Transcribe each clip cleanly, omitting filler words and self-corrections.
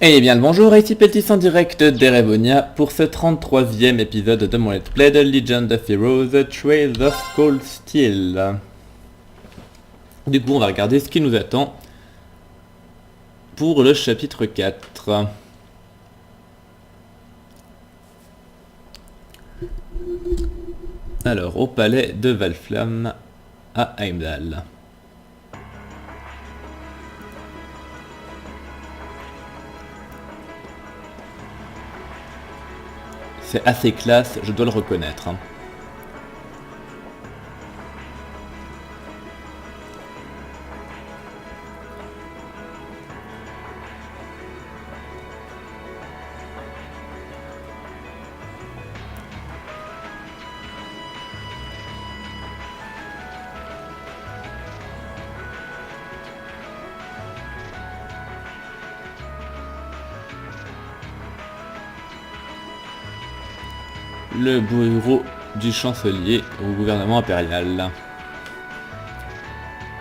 Eh bien le bonjour, ici Petit en direct d'Erevonia pour ce 33e épisode de mon Let's Play de Legend of Heroes Trails of Cold Steel. Du coup on va regarder ce qui nous attend pour le chapitre 4. Alors au palais de Valflamme à Heimdall. C'est assez classe, je dois le reconnaître. Le bureau du chancelier au gouvernement impérial.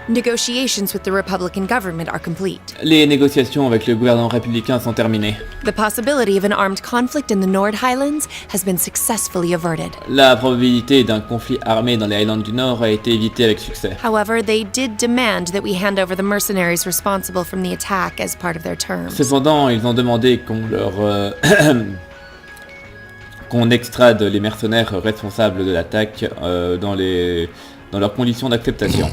Negotiations with the Republican government are complete. Les négociations avec le gouvernement républicain sont terminées. The possibility of an armed conflict in the Nord Highlands has been successfully averted. La probabilité d'un conflit armé dans les Highlands du Nord a été évitée avec succès. However, they did demand that we hand over the mercenaries responsible from the attack as part of their terms. Cependant, ils ont demandé qu'on leur qu'on extrade les mercenaires responsables de l'attaque dans leurs conditions d'acceptation.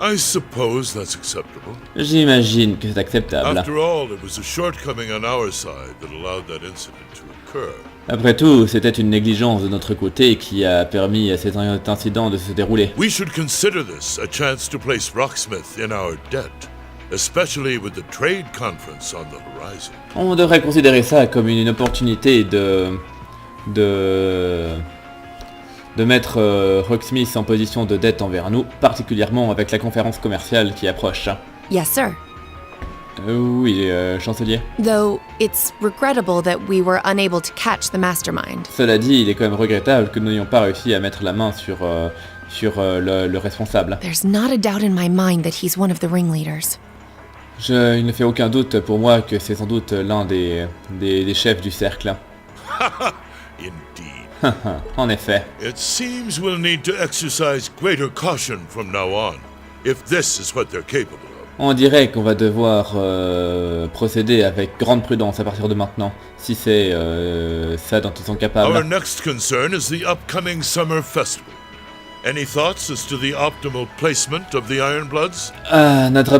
I suppose that's acceptable. J'imagine que c'est acceptable. After all, it was a shortcoming on our side that allowed that incident to occur. Après tout, c'était une négligence de notre côté qui a permis à cet incident de se dérouler. We should consider this a chance to place Rocksmith in our debt, especially with the trade conference on the horizon. On devrait considérer ça comme une opportunité de mettre Rocksmith en position de dette envers nous, particulièrement avec la conférence commerciale qui approche. Yes, sir. Oui, chancelier. Though it's regrettable that we were unable to catch the mastermind. Cela dit, il est quand même regrettable que nous n'ayons pas réussi à mettre la main sur le responsable. There's not a doubt in my mind that he's one of the ringleaders. Il ne fait aucun doute pour moi que c'est sans doute l'un des chefs du cercle. Indeed. En effet. It seems we'll need to exercise greater caution from now on, if this is what they're capable of. On dirait qu'on va devoir procéder avec grande prudence à partir de maintenant, si c'est ça dont ils sont Our capables. next concern is the upcoming summer festival. Any thoughts as to the optimal placement of the Ironbloods? Notre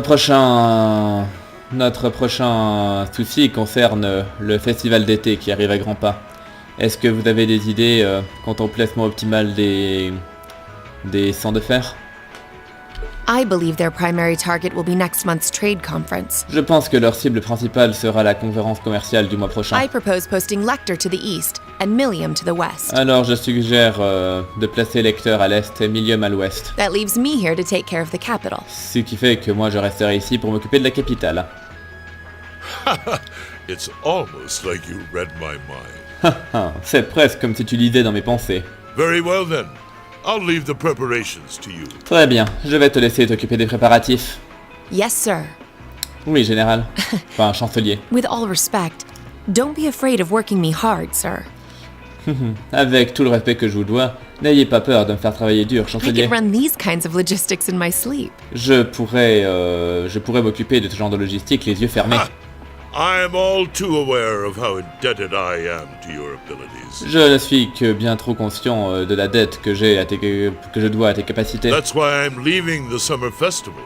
prochain souci concerne le festival d'été qui arrive à grands pas. Est-ce que vous avez des idées quant au placement optimal des sangs de fer? I believe their primary target will be next month's trade conference. Je pense que leur cible principale sera la conférence commerciale du mois prochain. I propose posting Lecter to the east and Millium to the west. Alors je suggère de placer Lecter à l'est et Millium à l'ouest. That leaves me here to take care of the capital. Ce qui fait que moi je resterai ici pour m'occuper de la capitale. It's almost like you read my mind. C'est presque comme si tu lisais dans mes pensées. Very well then. I'll leave the preparations to you. Très bien, je vais te laisser t'occuper des préparatifs. Yes, sir. Oui, général. Enfin, chancelier. With all respect, don't be afraid of working me hard, sir. Avec tout le respect que je vous dois, n'ayez pas peur de me faire travailler dur, I chancelier. could run these kinds of logistics in my sleep. Je pourrais m'occuper de ce genre de logistique les yeux fermés. I am all too aware of how indebted I am to your abilities. Je ne suis que bien trop conscient de la dette que je dois à tes capacités. That's why I'm leaving the summer festival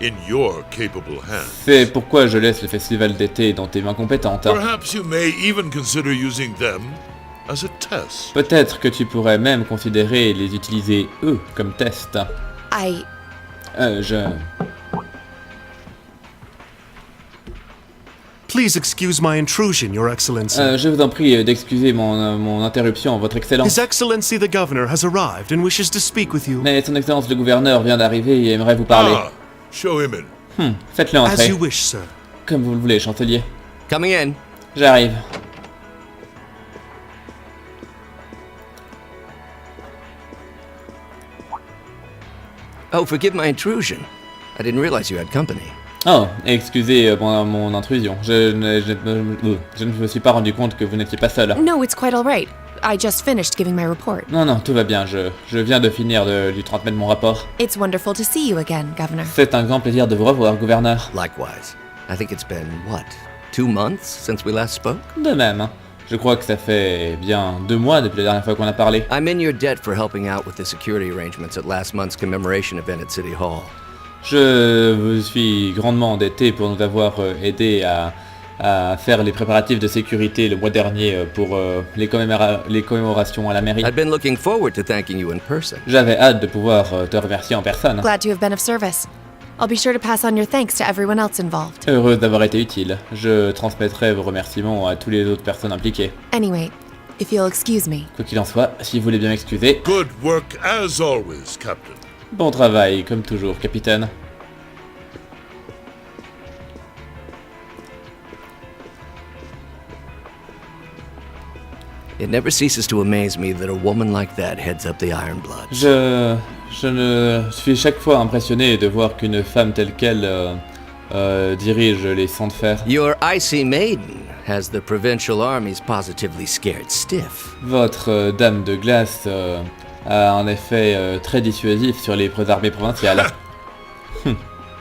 in your capable hands. C'est pourquoi je laisse le festival d'été dans tes mains compétentes. Perhaps you may even consider using them as a test. Peut-être que tu pourrais même considérer les utiliser eux comme test. Please excuse my intrusion, Your Excellency. Je vous en prie d'excuser mon interruption, Votre Excellence. His Excellency the Governor has arrived and wishes to speak with you. Mais Son Excellence le gouverneur vient d'arriver et aimerait vous parler. Ah, show him in. Faites-le As entrer. you wish, sir. Comme vous le voulez, chancelier. Coming in. J'arrive. Oh, forgive my intrusion. I didn't realize you had company. Oh, excusez mon intrusion. Je ne me suis pas rendu compte que vous n'étiez pas seul. No, it's quite all right. I just finished giving my report. Non, tout va bien. Je viens de finir lui transmettre mon rapport. It's wonderful to see you again, Governor. C'est un grand plaisir de vous revoir, gouverneur. Likewise. I think it's been, 2 months since we last spoke? De même. Je crois que ça fait bien 2 mois depuis la dernière fois qu'on a parlé. I'm in your debt for helping out with the security arrangements at last month's commemoration event at City Hall. Je vous suis grandement endetté pour nous avoir aidé à faire les préparatifs de sécurité le mois dernier pour les commémorations à la mairie. I'd been looking forward to thanking you in person. J'avais hâte de pouvoir te remercier en personne. Glad to have been of service. I'll be sure to pass on your thanks to everyone else involved. Heureuse d'avoir été utile. Je transmettrai vos remerciements à toutes les autres personnes impliquées. Anyway, if you'll excuse me. Quoi qu'il en soit, si vous voulez bien m'excuser. Good work as always, Captain. Bon travail, comme toujours, capitaine. It never ceases to amaze me that a woman like that heads up the Ironbloods. Je ne suis chaque fois impressionné de voir qu'une femme telle qu'elle dirige les Sangs de Fer. Your icy maiden has the provincial armies positively scared stiff. Votre dame de glace a un effet très dissuasif sur les armées provinciales.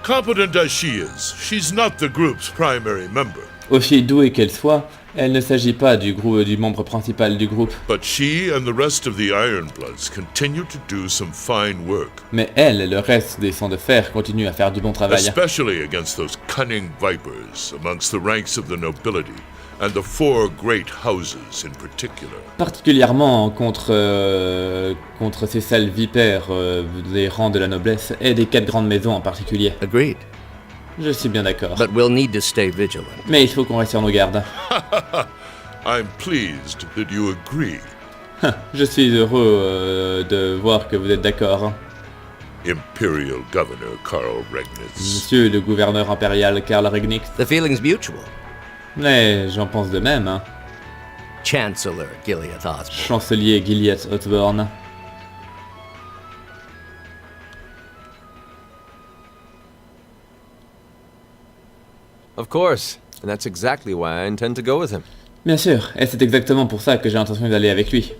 Competent as she is, she's not the group's primary member. Aussi douée qu'elle soit, elle ne s'agit pas du membre principal du groupe. But she and the rest of the Ironbloods continue to do some fine work. Mais elle et le reste des Sangs de Fer continuent à faire du bon travail. Especially against those cunning vipers amongst the ranks of the nobility, and the 4 great houses in particular. Particulièrement contre ces sales vipères des rangs de la noblesse et des 4 grandes maisons en particulier. Agreed. Je suis bien d'accord. But we'll need to stay vigilant. Mais il faut qu'on reste sur nos gardes. I'm pleased that you agree. Je suis heureux de voir que vous êtes d'accord. Imperial Governor Karl Regnitz. Monsieur le gouverneur impérial Karl Regnitz. The feeling's mutual. Mais j'en pense de même. Hein. Chancellor Gilead Osborne. Chancelier Gilead Osborne. Of course, and that's exactly why I intend to go with him. Bien sûr, et c'est exactement pour ça que j'ai l'intention d'aller avec lui.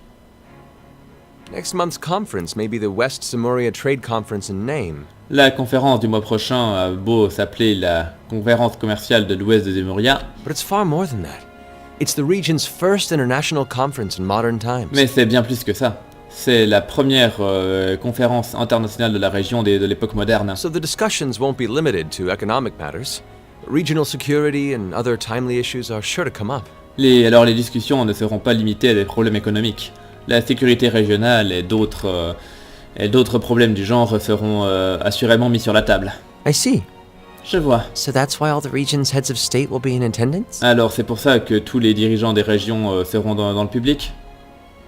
Next month's conference may be the West Samoria Trade Conference in name. La conférence du mois prochain a beau s'appeler la conférence commerciale de l'Ouest de Zemuria, But it's far more than that. It's the region's first international conference in modern times. mais c'est bien plus que ça. C'est la première conférence internationale de la région de l'époque moderne. So the discussions won't be limited to economic matters. Regional security and other timely issues are sure to come up. Alors les discussions ne seront pas limitées à des problèmes économiques. La sécurité régionale et d'autres problèmes du genre seront assurément mis sur la table. I see. Je vois. So that's why all the region's heads of state will be in attendance? Alors c'est pour ça que tous les dirigeants des régions seront dans le public?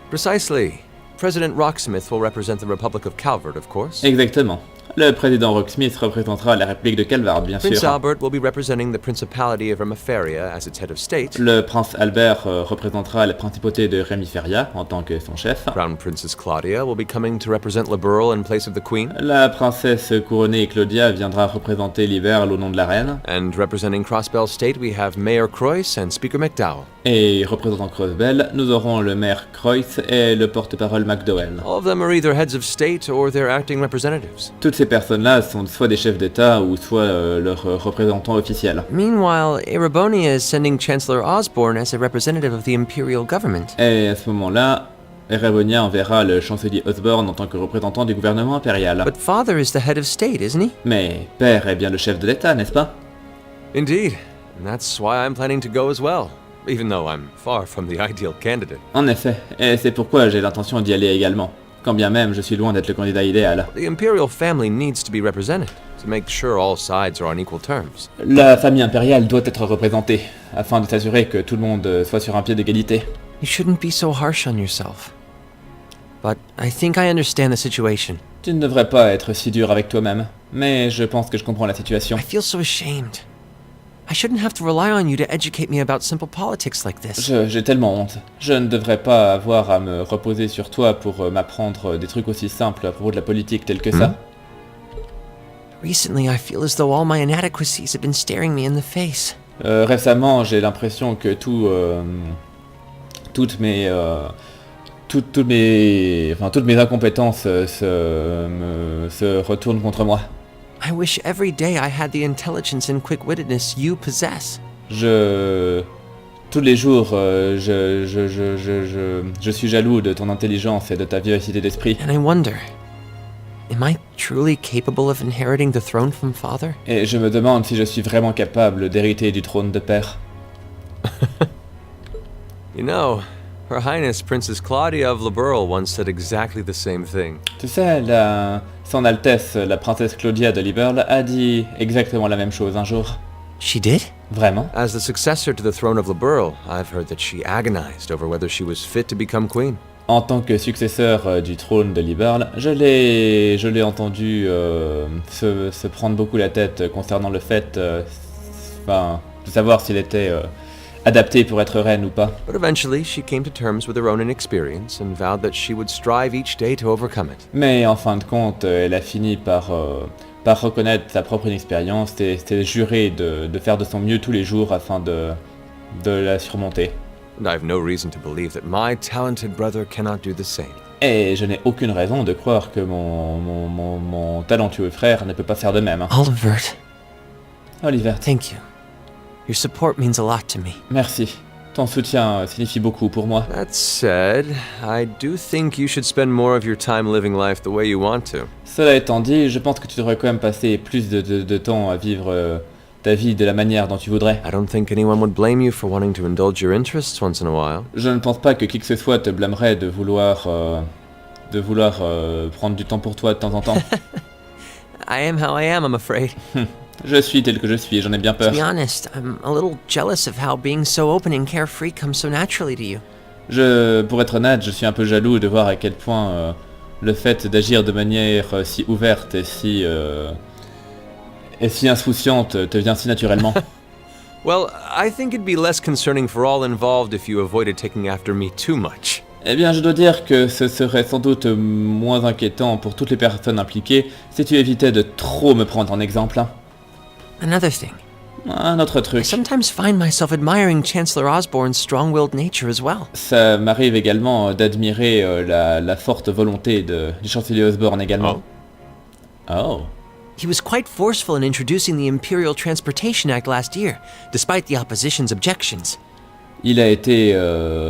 Precisely. President Rocksmith will represent the Republic of Calvert, of course. Exactement. Le président Rocksmith représentera la République de Calvard, bien Prince sûr. Albert will be representing the Principality of Remiferia as its head of state. Le prince Albert représentera la principauté de Remiferia en tant que son chef. Crown Princess Claudia will be coming to represent Liberal in place of the Queen. La princesse couronnée Claudia viendra représenter Liberl au nom de la reine. And representing Crossbell State, we have Mayor Croix and Speaker McDowell. Et représentant Crossbell, nous aurons le maire Croix et le porte-parole McDowell. All of them are either heads of state or their acting representatives. Toutes ces personnes-là sont soit des chefs d'État ou soit leurs représentants officiels. Meanwhile, Erebonia is sending Chancellor Osborne as a representative of the Imperial government. Et à ce moment-là, Erebonia enverra le chancelier Osborne en tant que représentant du gouvernement impérial. But Father is the head of state, isn't he? Mais père est bien le chef de l'État, n'est-ce pas? Indeed. And that's why I'm planning to go as well, even though I'm far from the ideal candidate. En effet, et c'est pourquoi j'ai l'intention d'y aller également, quand bien même je suis loin d'être le candidat idéal. The Imperial family needs to be represented, to make sure all sides are on equal terms. La famille impériale doit être représentée, afin de s'assurer que tout le monde soit sur un pied d'égalité. You shouldn't be so harsh on yourself. But I think I understand the situation. Tu ne devrais pas être si dur avec toi-même, mais je pense que je comprends la situation. I feel so ashamed. I shouldn't have to rely on you to educate me about simple politics like this. J'ai tellement honte. Je ne devrais pas avoir à me reposer sur toi pour m'apprendre des trucs aussi simples à propos de la politique telle que ça. Recently, I feel as though all my inadequacies have been staring me in the face. Récemment, j'ai l'impression que toutes mes incompétences se retournent contre moi. I wish every day I had the intelligence and quick-wittedness you possess. Tous les jours, je suis jaloux de ton intelligence et de ta vivacité d'esprit. And I wonder, am I truly capable of inheriting the throne from Father? Et je me demande si je suis vraiment capable d'hériter du trône de père. You know, Her Highness Princess Claudia of Liberl once said exactly the same thing. Tu sais, Son Altesse, la princesse Claudia de Liberl, a dit exactement la même chose un jour. She did? Vraiment? As the successor to the throne of Liberl, I've heard that she agonized over whether she was fit to become queen. En tant que successeur du trône de Liberl, je l'ai entendu se prendre beaucoup la tête concernant le fait de savoir s'il était adaptée pour être reine ou pas. But eventually, she came to terms with her own inexperience and vowed that she would strive each day to overcome it. Mais en fin de compte, elle a fini par reconnaître sa propre inexpérience et s'est juré de faire de son mieux tous les jours afin de la surmonter. And I have no reason to believe that my talented brother cannot do the same. Et je n'ai aucune raison de croire que mon talentueux frère ne peut pas faire de même. Olivert, Oliver, thank you. Your support means a lot to me. merci. Ton soutien signifie beaucoup pour moi. That said, I do think you should spend more of your time living life the way you want to. Cela étant dit, je pense que tu devrais quand même passer plus de temps à vivre ta vie de la manière dont tu voudrais. I don't think anyone would blame you for wanting to indulge your interests once in a while. Je ne pense pas que qui que ce soit te blâmerait de vouloir prendre du temps pour toi de temps en temps. I am how I am, I'm afraid. Je suis tel que je suis, j'en ai bien To peur. be honest, I'm a little jealous of how being so open and carefree comes so naturally to you. Pour être honnête, je suis un peu jaloux de voir à quel point le fait d'agir de manière si ouverte et si insouciante te vient si naturellement. Well, I think it'd be less concerning for all involved if you avoided taking after me too much. Eh bien, je dois dire que ce serait sans doute moins inquiétant pour toutes les personnes impliquées si tu évitais de trop me prendre en exemple. Another thing, Un autre I truc. sometimes find myself admiring Chancellor Osborne's strong-willed nature as well. Ça m'arrive également d'admirer la forte volonté du chancelier Osborne également. Oh. He was quite forceful in introducing the Imperial Transportation Act last year, despite the opposition's objections. Il a été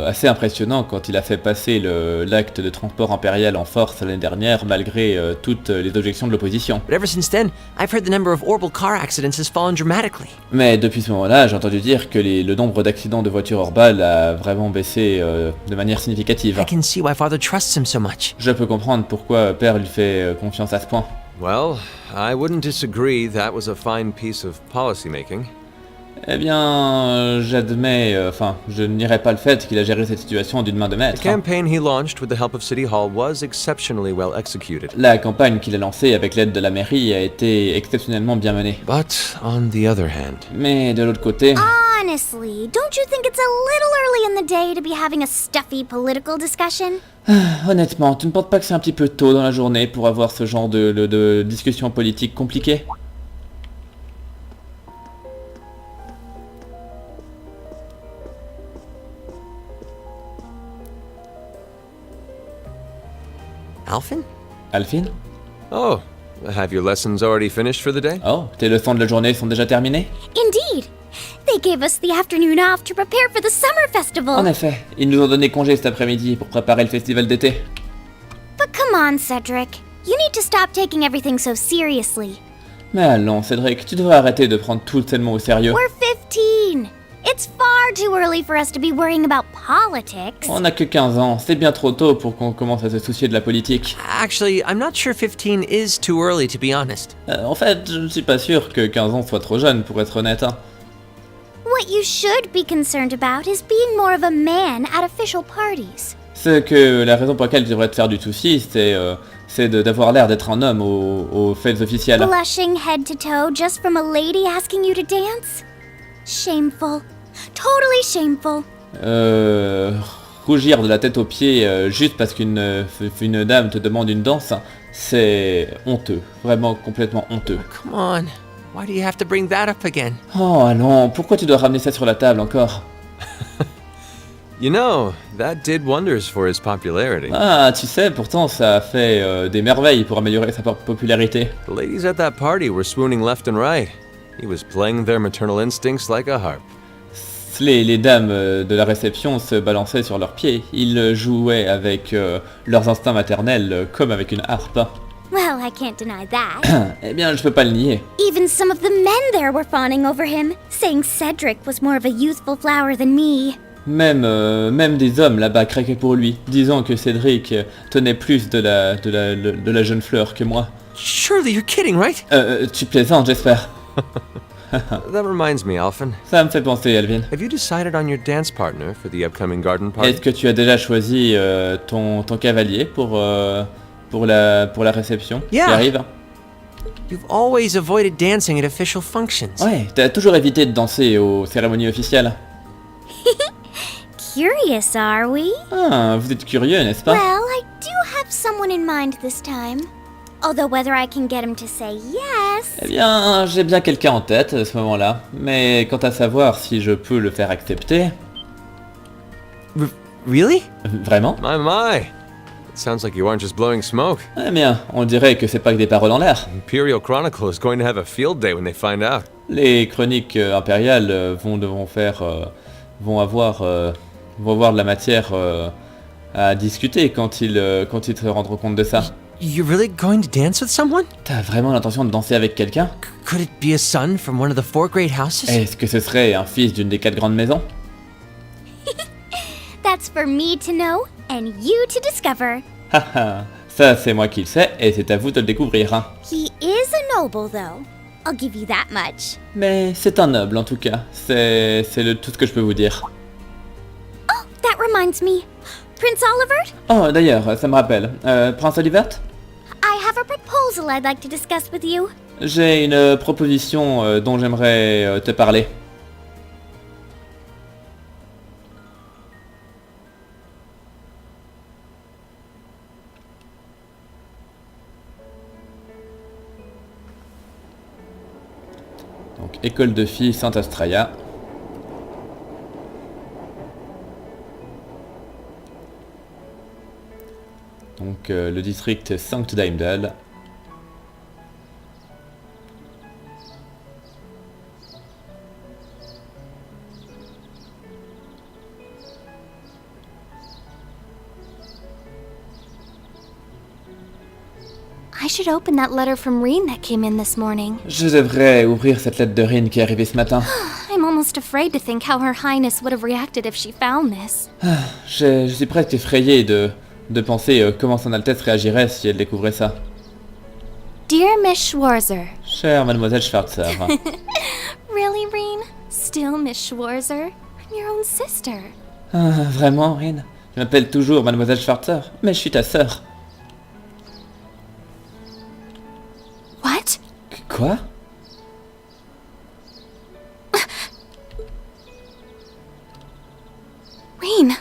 assez impressionnant quand il a fait passer l'acte de transport impérial en force l'année dernière, malgré toutes les objections de l'opposition. But ever since then, I've heard the number of orbital car accidents has fallen dramatically. Mais depuis ce moment-là, j'ai entendu dire que le nombre d'accidents de voitures orbales a vraiment baissé de manière significative. I can see why Father trusts him so much. Je peux comprendre pourquoi Père lui fait confiance à ce point. Well, I wouldn't disagree that was a fine piece of policymaking. Eh bien, j'admets, je nierai pas le fait qu'il a géré cette situation d'une main de The maître. campaign he launched with the help of City Hall was exceptionally well executed. La campagne qu'il a lancée avec l'aide de la mairie a été exceptionnellement bien menée. But on the other hand, Mais de l'autre côté, Honestly, don't you think it's a little early in the day to be having a stuffy political discussion? honnêtement, tu ne penses pas que c'est un petit peu tôt dans la journée pour avoir ce genre de discussion politique compliquée? Alphen? Alphine? oh, have your lessons already finished for the day? Oh, tes leçons de la journée sont déjà terminées? Indeed. They gave us the afternoon off to prepare for the summer festival. En effet, ils nous ont donné congé cet après-midi pour préparer le festival d'été. But come on, Cedric. You need to stop taking everything so seriously. Mais allons, Cédric, tu devrais arrêter de prendre tout tellement au sérieux. We're 15. It's far too early for us to be worrying about politics. On n'a que 15 ans, c'est bien trop tôt pour qu'on commence à se soucier de la politique. Actually, I'm not sure 15 is too early, to be honest. En fait, je ne suis pas sûr que 15 ans soit trop jeune, pour être honnête. Hein. What you should be concerned about is being more of a man at official parties. La raison pour laquelle tu devrais te faire du souci, c'est d'avoir l'air d'être un homme aux fêtes officielles. Blushing head to toe just from a lady asking you to dance? Shameful. Totally shameful. Rougir de la tête aux pieds juste parce qu'une dame te demande une danse, C'est honteux, vraiment complètement honteux. Come on. Why do you have to bring that up again? Oh allons, pourquoi tu dois ramener ça sur la table encore? You know, that did wonders for his popularity. Ah, tu sais, pourtant ça a fait des merveilles pour améliorer sa popularité. The ladies at that party were swooning left and right. He was playing their maternal instincts like a harp. Les dames de la réception se balançaient sur leurs pieds. Ils jouaient avec leurs instincts maternels comme avec une harpe. Well, I can't deny that. Eh bien, je peux pas le nier. Even some of the men there were fawning over him, saying Cedric was more of a youthful flower than me. Même des hommes là-bas craquaient pour lui, disant que Cédric tenait plus de la jeune fleur que moi. Surely you're kidding, right? Tu plaisantes, j'espère. That reminds me, Alphen. Ça me fait penser, Alvin. Have you decided on your dance partner for the upcoming garden party? Est-ce que tu as déjà choisi ton cavalier pour la réception qui Yeah. arrive? You've always avoided dancing at official functions. Ouais, t'as toujours évité de danser aux cérémonies officielles. Curious, are we? Ah, vous êtes curieux, n'est-ce pas? Well, I do have someone in mind this time. Although whether I can get him to say yes... Eh bien, j'ai bien quelqu'un en tête à ce moment-là. Mais quant à savoir si je peux le faire accepter... Really? Vraiment? My. It sounds like you aren't just blowing smoke. Eh bien, on dirait que c'est pas que des paroles en l'air. Imperial Chronicle is going to have a field day when they find out. Les chroniques impériales vont avoir de la matière à discuter quand ils se rendront compte de ça. You're really going to dance with someone? T'as vraiment l'intention de danser avec quelqu'un? Could it be a son from one of the 4 great houses? Est-ce que ce serait un fils d'une des 4 grandes maisons? That's for me to know, and you to discover. Haha, ça c'est moi qui le sais et c'est à vous de le découvrir. Hein. He is a noble, though. I'll give you that much. Mais c'est un noble en tout cas, c'est tout ce que je peux vous dire. Oh, that reminds me. Prince Olivert, Oh d'ailleurs, ça me rappelle, Prince Olivert? I have a proposal I'd like to discuss with you. J'ai une proposition dont j'aimerais te parler. Donc, école de filles Saint-Astraya. Donc, le district Sankt Daimdal. I should open that letter from Reen that came in this morning. Je devrais ouvrir cette lettre de Rin qui est arrivée ce matin. I'm almost afraid to think how Her Highness would have reacted if she found this. Je suis presque effrayé de penser comment son Altesse réagirait si elle découvrait ça. Dear Miss Schwarzer. Chère Mademoiselle Schwarzer. Really, Reen? Still Miss Schwarzer? I'm your own sister. Ah, vraiment, Rin? Je m'appelle toujours Mademoiselle Schwarzer, mais je suis ta sœur. What? Quoi? Reen,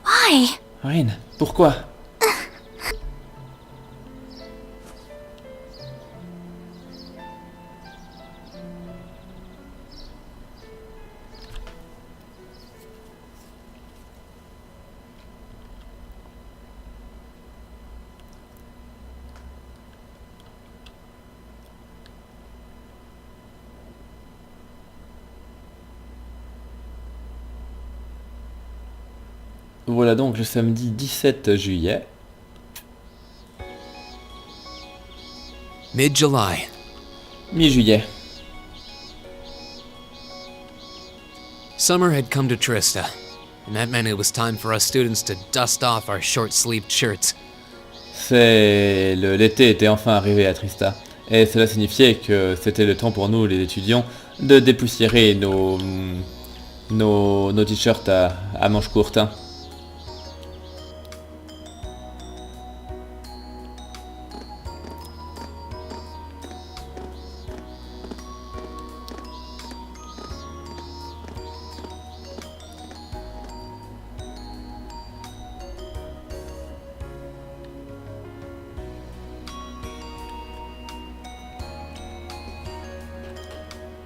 why? Rin, pourquoi? Voilà donc le samedi 17 juillet. Mid-July. Mi-juillet. Summer had come to Trista, and that meant it was time for us students to dust off our short-sleeved shirts. L'été était enfin arrivé à Trista. Et cela signifiait que c'était le temps pour nous, les étudiants, de dépoussiérer nos t-shirts à manches courtes.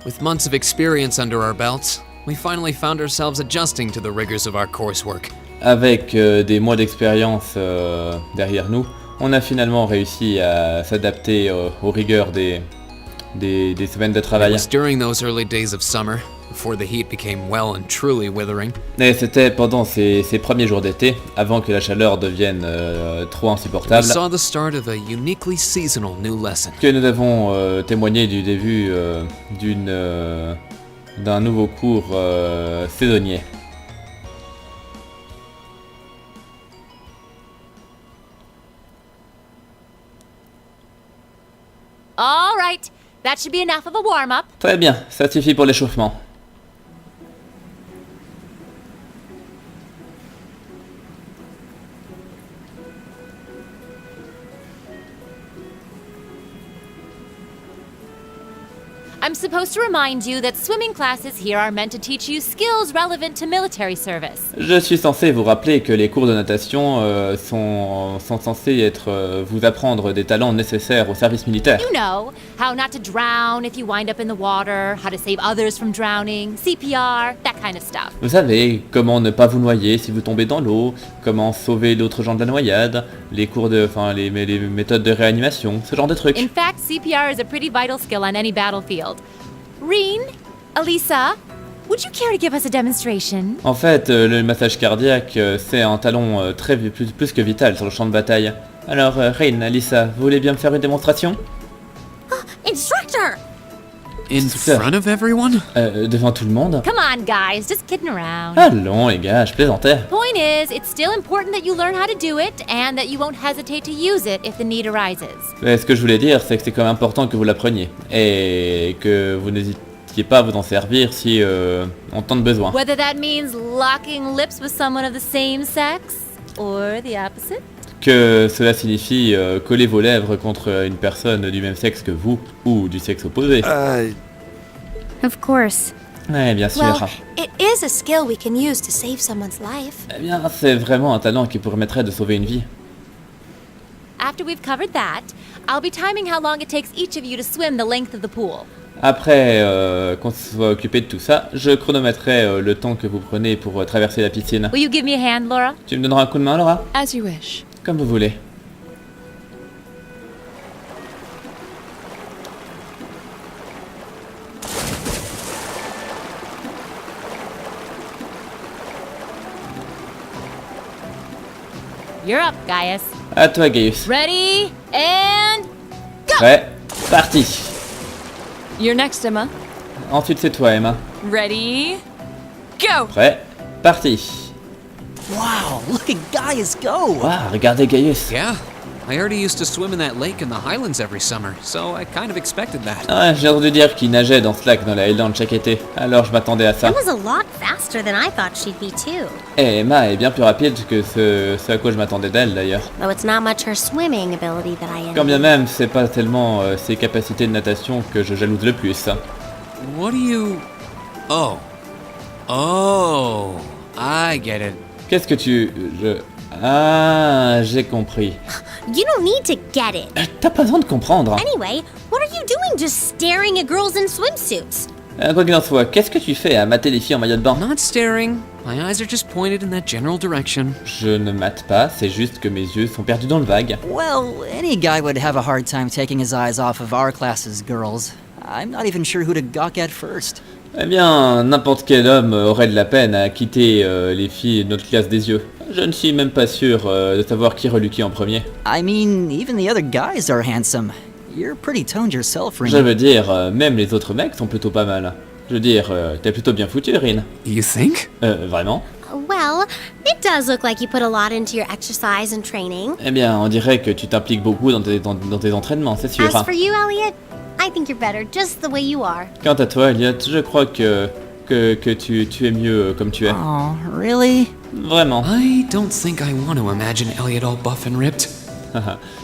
With months of experience under our belts, we finally found ourselves adjusting to the rigors of our coursework. Avec des mois d'expérience derrière nous, on a finalement réussi à s'adapter aux rigueurs des semaines de It travail. was during those early days of summer, before the heat became well and truly withering, Et c'était pendant ces premiers jours d'été, avant que la chaleur devienne trop we insupportable, saw the start of a uniquely seasonal new lesson. que nous avons témoigné du début d'un nouveau cours saisonnier. All right, that should be enough of a warm-up. Très bien, ça suffit pour l'échauffement. I'm supposed to remind you that swimming classes here are meant to teach you skills relevant to military service. Je suis censé vous rappeler que les cours de natation sont censés vous apprendre des talents nécessaires au service militaire. You know, how not to drown if you wind up in the water, how to save others from drowning, CPR, that kind of stuff. Vous savez, comment ne pas vous noyer si vous tombez dans l'eau, comment sauver d'autres gens de la noyade, les méthodes de réanimation, ce genre de trucs. In fact, CPR is a pretty vital skill on any battlefield. Reen, Elisa, would you care to give us a demonstration? En fait, le massage cardiaque, c'est un talon plus que vital sur le champ de bataille. Alors, Rain, Alyssa, vous voulez bien me faire une démonstration? Instructor! In Super. front of everyone? Devant tout le monde? Come on, guys, just kidding around. Allons, les gars, je plaisantais. Point is, it's still important that you learn how to do it and that you won't hesitate to use it if the need arises. Mais ce que je voulais dire, c'est que c'est quand même important que vous l'appreniez. Et que vous n'hésitiez pas à vous en servir si en temps de besoin. Whether that means locking lips with someone of the same sex or the opposite. Que cela signifie coller vos lèvres contre une personne du même sexe que vous, ou du sexe opposé. Of course. Ouais, bien sûr. Well, it is a skill we can use to save someone's life. Eh bien, c'est vraiment un talent qui permettrait de sauver une vie. After we've covered that, I'll be timing how long it takes each of you to swim the length of the pool. Après qu'on se soit occupé de tout ça, je chronométrerai le temps que vous prenez pour traverser la piscine. Will you give me a hand, Laura? Tu me donneras un coup de main, Laura? As you wish. Comme vous voulez. You're up, Gaius. À toi, Gaius. Ready and Prêt, parti. You're next, Emma. Ensuite, c'est toi, Emma. Ready? Go! Prêt, parti. Wow, look at Gaius go! Waouh, regardez Gaius. Yeah. I already used to swim in that lake in the Highlands every summer, so I kind of expected that. Ouais, j'ai entendu dire qu'il nageait dans ce lac dans les Highlands chaque été, alors je m'attendais à ça. Emma's a lot faster than I thought she'd be too. Et Emma est bien plus rapide que ce à quoi je m'attendais d'elle d'ailleurs. Though it's not much her swimming ability that I Quand bien envy. même, c'est pas tellement ses capacités de natation que je jalouse le plus. What do you... Oh. Oh. I get it. Qu'est-ce que Ah, j'ai compris. You don't need to get it. T'as pas besoin de comprendre. Anyway, what are you doing just staring at girls in swimsuits? Quoi qu'il en soit, qu'est-ce que tu fais à mater les filles en maillot de bain? Not staring. My eyes are just pointed in that general direction. Je ne mate pas, c'est juste que mes yeux sont perdus dans le vague. Well, any guy would have a hard time taking his eyes off of our class's girls. I'm not even sure who to gawk at first. Eh bien, n'importe quel homme aurait de la peine à quitter les filles de notre classe des yeux. Je ne suis même pas sûr de savoir qui reluquait en premier. I mean, even the other guys are handsome. You're pretty toned yourself, Je Rin. veux dire, même les autres mecs sont plutôt pas mal. Je veux dire, t'es plutôt bien foutu, Rin. You think? Vraiment? Well, it does look like you put a lot into your exercise and training. Eh bien, on dirait que tu t'impliques beaucoup dans tes entraînements, c'est sûr. As for you, Elliot, I think you're better just the way you are. Quant à toi, Elliot, je crois que tu es mieux comme tu es. Oh, really? Vraiment. I don't think I want to imagine Elliot all buff and ripped.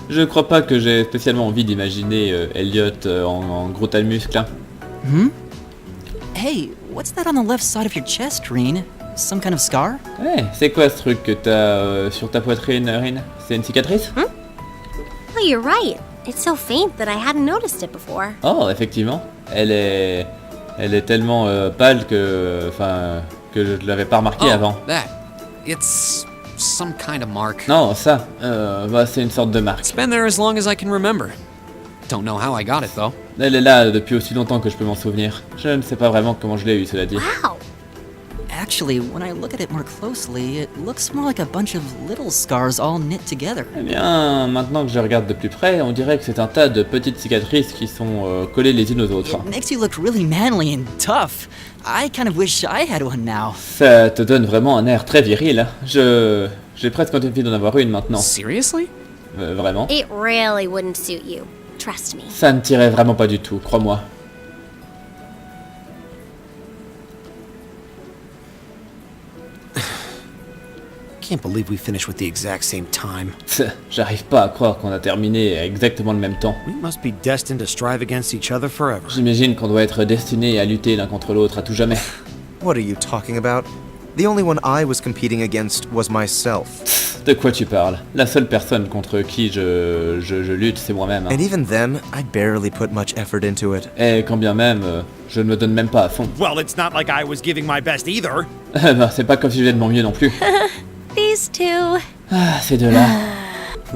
Je crois pas que j'ai spécialement envie d'imaginer Elliot en gros tas de muscles. Hey, what's that on the left side of your chest, Rin? Some kind of scar? Ouais, c'est quoi ce truc que t'as sur ta poitrine, Rin? C'est une cicatrice? Oh, you're right. It's so faint that I hadn't noticed it before. Oh, effectivement. Elle est Elle est tellement pâle que... Enfin... que je ne l'avais pas remarqué avant. That. It's some kind of mark. Non, ça, bah, c'est une sorte de marque. It's been there as long as I can remember. Don't know how I got it though. Elle est là depuis aussi longtemps que je peux m'en souvenir. Je ne sais pas vraiment comment je l'ai eu, cela dit. Wow. Actually, when I look at it more closely, it looks more like a bunch of little scars all knit together. Eh bien, maintenant que je regarde de plus près, on dirait que c'est un tas de petites cicatrices qui sont collées les unes aux autres. It makes you look really manly and tough. I kind of wish I had one now. Ça te donne vraiment un air très viril. J'ai presque envie d'en avoir une maintenant. Seriously? Vraiment. It really wouldn't suit you. Trust me. Ça ne tirait vraiment pas du tout, crois-moi. Can't believe we finished with the exact same time. J'arrive pas à croire qu'on a terminé à exactement le même temps. We must be destined to strive against each other forever. J'imagine qu'on doit être destinés à lutter l'un contre l'autre à tout jamais. What are you talking about? The only one I was competing against was myself. De quoi tu parles? La seule personne contre qui je lutte, c'est moi-même. And even then, I barely put much effort into it. Et quand bien même, je ne me donne même pas à fond. Well, it's not like I was giving my best either. Bah, c'est pas comme si je faisais de mon mieux non plus. These two. Ah, ces deux-là.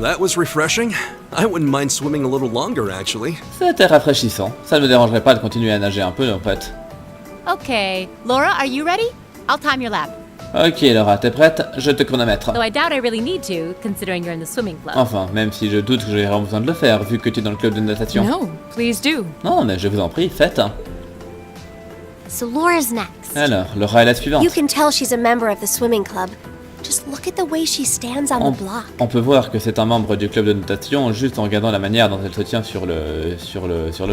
That was refreshing. I wouldn't mind swimming a little longer, actually. C'était rafraîchissant. Ça ne me dérangerait pas de continuer à nager un peu, en fait. Okay, Laura, are you ready? I'll time your lap. Ok, Laura, t'es prête? Je te chronomètre. Though I doubt I really need to, considering you're in the swimming club. Enfin, même si je doute que j'aurai vraiment besoin de le faire, vu que tu es dans le club de natation. No, please do. Non, mais je vous en prie, faites. So Laura's next. Alors, Laura est la suivante. You can tell she's a member of the swimming club. Just look at the way she stands on the block. On peut voir que c'est un membre du club de natation juste en regardant la manière dont elle se tient sur le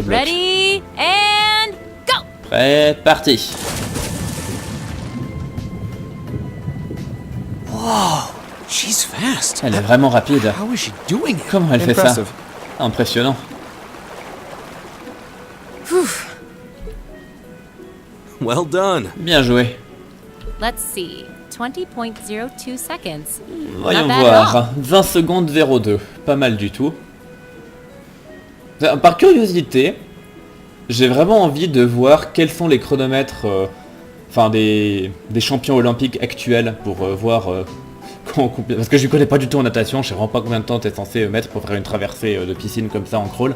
bloc. Ready and go. Prêt, parti. Whoa, she's fast. Elle est vraiment rapide. How is she doing it? Comment elle fait ça? Impressive. Impressionnant. Well done. Bien joué. Let's see. 20.02 seconds. Voyons Not bad at voir. 20 secondes 02. Pas mal du tout. Par curiosité, j'ai vraiment envie de voir quels sont les chronomètres enfin des champions olympiques actuels pour voir parce que je ne connais pas du tout en natation, je sais vraiment pas combien de temps tu es censé mettre pour faire une traversée de piscine comme ça en crawl.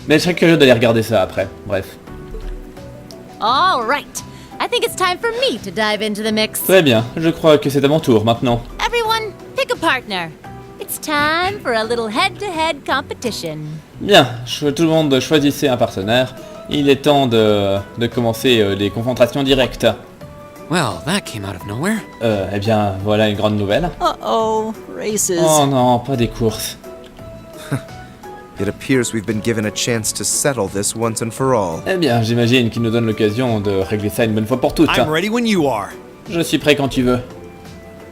Mais je serais curieux d'aller regarder ça après. Bref. All right. I think it's time for me to dive into the mix. Très bien, je crois que c'est à mon tour maintenant. Everyone, pick a partner. It's time for a little head-to-head competition. Bien, tout le monde choisissait un partenaire. Il est temps de commencer les confrontations directes. Well, that came out of nowhere. Eh bien, voilà une grande nouvelle. Uh-oh, races. Oh non, pas des courses. It appears we've been given a chance to settle this once and for all. Eh bien, j'imagine qu'il nous donne l'occasion de régler ça une bonne fois pour toutes. I'm ready when you are. Je suis prêt quand tu veux.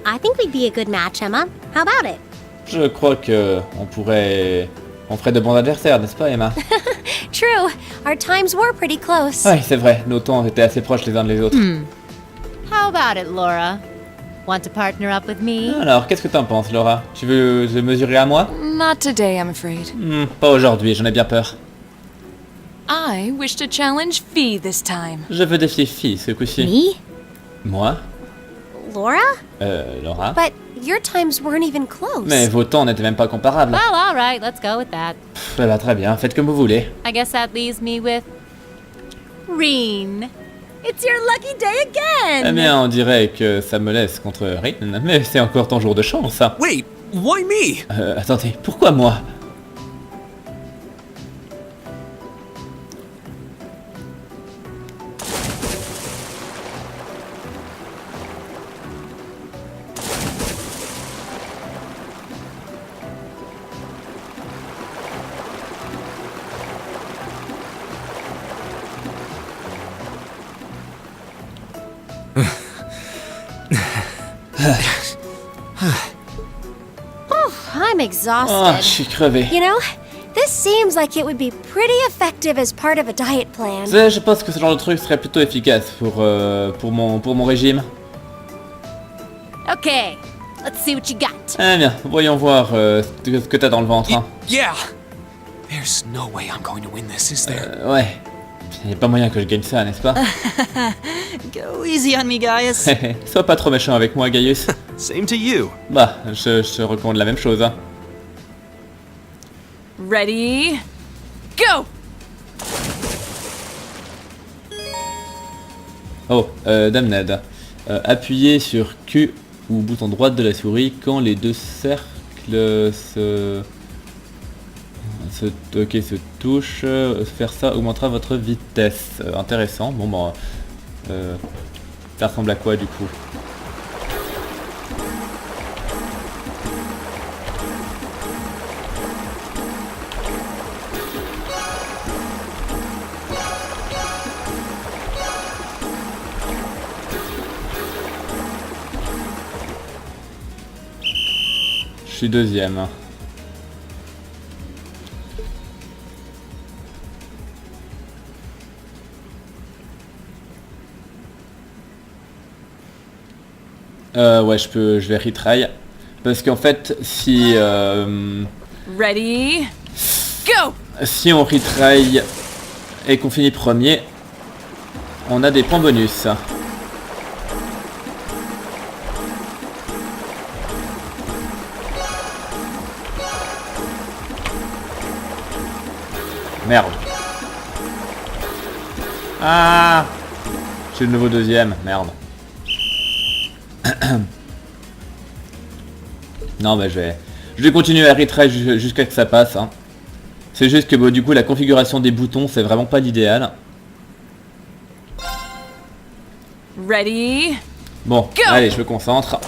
I think we'd be a good match, Emma. How about it? Je crois que on ferait de bons adversaires, n'est-ce pas, Emma? True. Our times were pretty close. Oui, c'est vrai, nos temps étaient assez proches les uns des autres. How about it, Laura? Want to partner up with me? Alors, qu'est-ce que t'en penses, Laura? Tu veux te mesurer à moi? Not today, I'm afraid. Pas aujourd'hui, j'en ai bien peur. I wish to challenge Fee this time. Je veux défier Fee ce coup-ci. Me? Moi? Laura? Laura? But your times weren't even close. Mais vos temps n'étaient même pas comparables. Well, all right, let's go with that. Eh ben, très bien, faites comme vous voulez. I guess that leaves me with Reen. It's your lucky day again. Eh bien, on dirait que ça me laisse contre Rin, mais c'est encore ton jour de chance. Wait, why me? Attendez, pourquoi moi? I'm exhausted. Oh, je suis crevé. You know, this seems like it would be pretty effective as part of a diet plan. Je pense que ce genre de truc serait plutôt efficace pour mon régime. Okay, let's see what you got. Eh bien, voyons voir ce que t'as dans le ventre. Hein. Yeah. There's no way I'm going to win this, is there? Ouais. Y a pas moyen que je gagne ça, n'est-ce pas? Go easy on me, Gaius. Sois pas trop méchant avec moi, Gaius. Same to you. Bah, je te recommande la même chose, hein. Ready? Go! Oh, Damned. Appuyez sur Q ou bouton droite de la souris quand les deux cercles se touchent. Faire ça augmentera votre vitesse. Intéressant. Bon bah, ça ressemble à quoi du coup? Je suis deuxième. Ouais, je vais retry. Parce qu'en fait, si Ready? Go! si on retry et qu'on finit premier, on a des points bonus. Merde. Ah, je suis le nouveau deuxième, merde. Non bah je vais continuer à retry jusqu'à ce que ça passe, hein. C'est juste que bon, du coup la configuration des boutons c'est vraiment pas l'idéal. Ready? Bon, allez, je me concentre.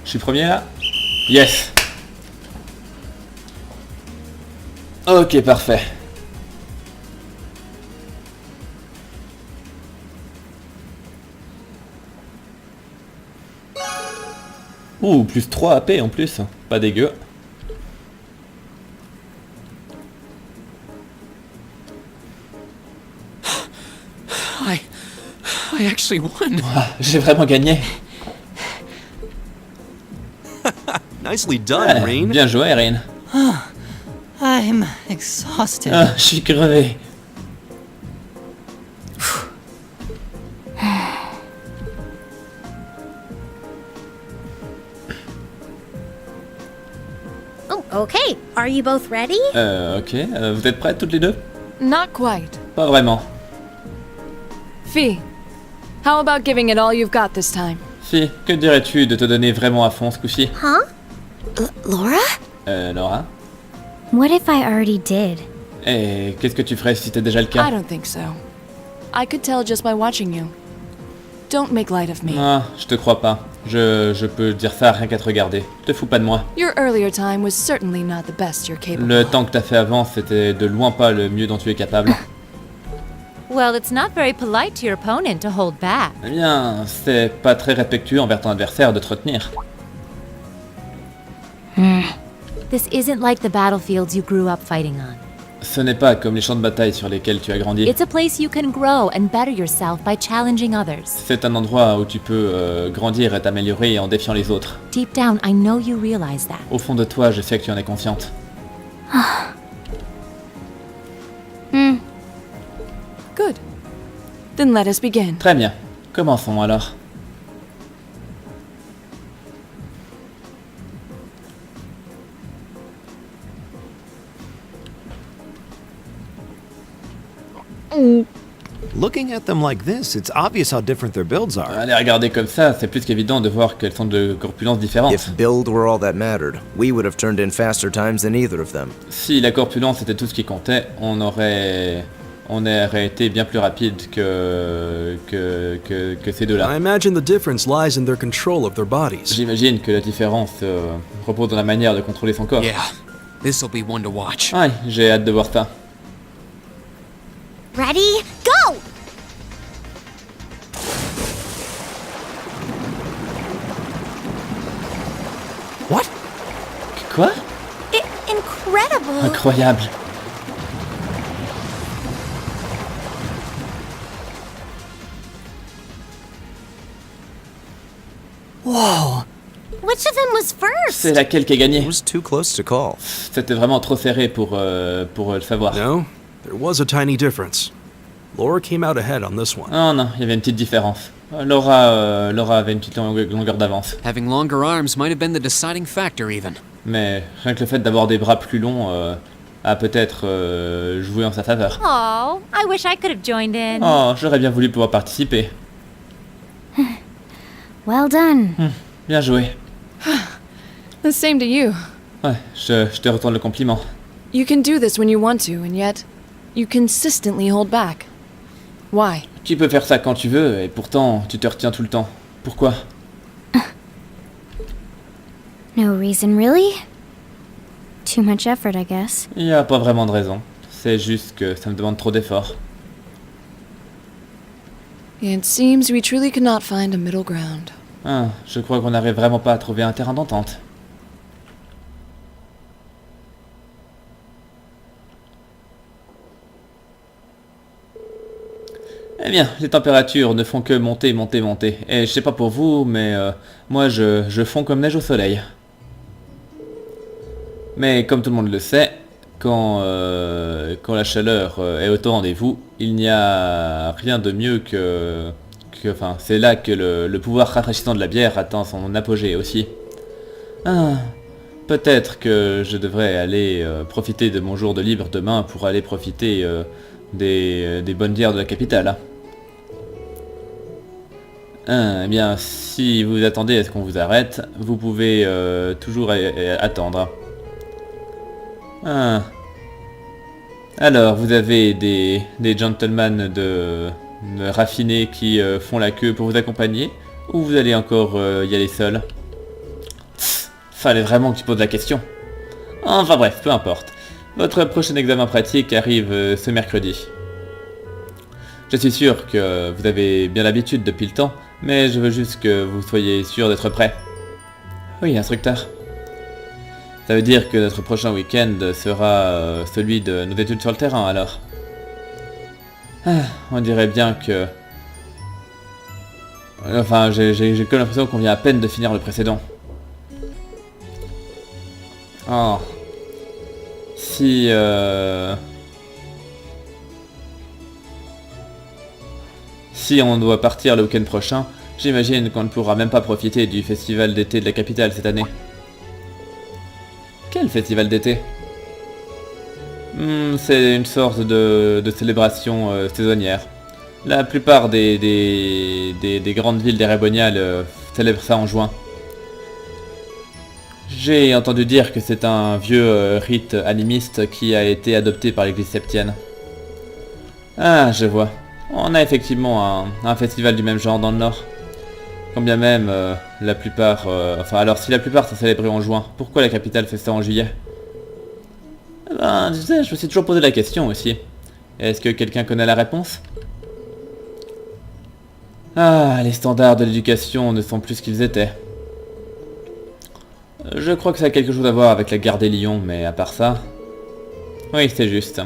Je suis premier là? Yes! Ok, parfait. Ouh, plus 3 AP en plus. Pas dégueu. I actually won. J'ai vraiment gagné. Nicely done, Rean. Bien joué, Rean. I'm exhausted. Ah, je suis crevé. Oh, okay. Are you both ready? Ok. Vous êtes prêtes toutes les deux? Not quite. Pas vraiment. Fee, how about giving it all you've got this time? Si, que dirais-tu de te donner vraiment à fond ce coup-ci? Huh? Laura? Laura? What if I already did? Et qu'est-ce que tu ferais si c'était déjà le cas? I don't think so. I could tell just by watching you. Don't make light of me. Ah, je te crois pas. Je peux dire ça rien qu'à te regarder. Te fous pas de moi. Your earlier time was certainly not the best you're capable. Le temps que t'as fait avant, c'était de loin pas le mieux dont tu es capable. Well, it's not very polite to your opponent to hold back. Eh bien, c'est pas très respectueux envers ton adversaire de te retenir. This isn't like the battlefields you grew up fighting on. Ce n'est pas comme les champs de bataille sur lesquels tu as grandi. It's a place you can grow and better yourself by challenging others. C'est un endroit où tu peux grandir et t'améliorer en défiant les autres. Deep down, I know you realize that. Au fond de toi, je sais que tu en es consciente. Good. Then let us begin. Très bien. Commençons alors. Looking at them like this, it's obvious how different their builds are. À les regarder comme ça, c'est plus qu'évident de voir qu'elles sont de corpulences différentes. If build were all that mattered, we would have turned in faster times than either of them. Si la corpulence était tout ce qui comptait, on aurait été bien plus rapide que ces deux-là. I imagine the difference lies in their control of their bodies. J'imagine que la différence repose dans la manière de contrôler son corps. Yeah, this'll be one to watch. Ouais, j'ai hâte de voir ça. Ready? Go! Quoi? Incredible! incredible! Incroyable. Whoa! Which of them was first? C'est laquelle qui a gagné? It was too close to call. C'était vraiment trop serré pour le savoir. No, there was a tiny difference. Laura came out ahead on this one. Oh non, il y avait une petite différence. Laura avait une petite longueur d'avance. Having longer arms might have been the deciding factor, even. Mais rien que le fait d'avoir des bras plus longs a peut-être joué en sa faveur. Oh, I wish I could have joined in. Oh, j'aurais bien voulu pouvoir participer. Well done. Bien joué. The same to you. Ouais, je te retourne le compliment. You can do this when you want to, and yet you consistently hold back. Why? Tu peux faire ça quand tu veux, et pourtant, tu te retiens tout le temps. Pourquoi? No reason, really? Too much effort, I guess. Il n'y a pas vraiment de raison. C'est juste que ça me demande trop d'efforts. It seems we truly could not find a middle ground. Ah, je crois qu'on n'arrive vraiment pas à trouver un terrain d'entente. Eh bien, les températures ne font que monter, monter, monter. Et je sais pas pour vous, mais moi je fonds comme neige au soleil. Mais comme tout le monde le sait, quand la chaleur est au rendez-vous, il n'y a rien de mieux que enfin, c'est là que le pouvoir rafraîchissant de la bière atteint son apogée aussi. Ah, peut-être que je devrais aller profiter de mon jour de libre demain pour aller profiter des bonnes bières de la capitale. Eh bien, si vous attendez à ce qu'on vous arrête, vous pouvez toujours attendre. Ah. Alors, vous avez des gentlemen de raffinés qui font la queue pour vous accompagner, ou vous allez encore y aller seul? Fallait vraiment que tu poses la question. Enfin bref, peu importe. Votre prochain examen pratique arrive ce mercredi. Je suis sûr que vous avez bien l'habitude depuis le temps, mais je veux juste que vous soyez sûr d'être prêt. Oui, instructeur. Ça veut dire que notre prochain week-end sera celui de nos études sur le terrain, alors. Ah, on dirait bien que... Enfin, j'ai que l'impression qu'on vient à peine de finir le précédent. Oh. Si on doit partir le week-end prochain, j'imagine qu'on ne pourra même pas profiter du festival d'été de la capitale cette année. Quel festival d'été? C'est une sorte de célébration saisonnière. La plupart des grandes villes d'Erebonia célèbrent ça en juin. J'ai entendu dire que c'est un vieux rite animiste qui a été adopté par l'église septienne. Ah, je vois. On a effectivement un festival du même genre dans le Nord. Quand bien même, la plupart... enfin, alors si la plupart sont célébrés en juin, pourquoi la capitale fait ça en juillet? Ben, tu sais, je me suis toujours posé la question aussi. Est-ce que quelqu'un connaît la réponse? Ah, les standards de l'éducation ne sont plus ce qu'ils étaient. Je crois que ça a quelque chose à voir avec la guerre des lions, mais à part ça... Oui, c'est juste.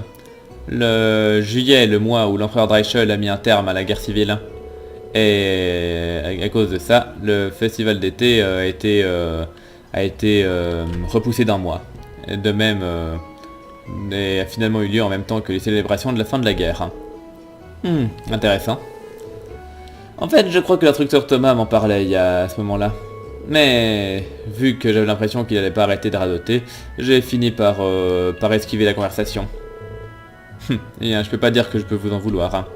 Le juillet est le mois où l'empereur Dreischl a mis un terme à la guerre civile. Et à cause de ça, le festival d'été a été repoussé d'un mois. De même, a finalement eu lieu en même temps que les célébrations de la fin de la guerre. Intéressant. En fait, je crois que l'instructeur Thomas m'en parlait à ce moment-là. Mais vu que j'avais l'impression qu'il n'allait pas arrêter de radoter, j'ai fini par esquiver la conversation. Et je peux pas dire que je peux vous en vouloir.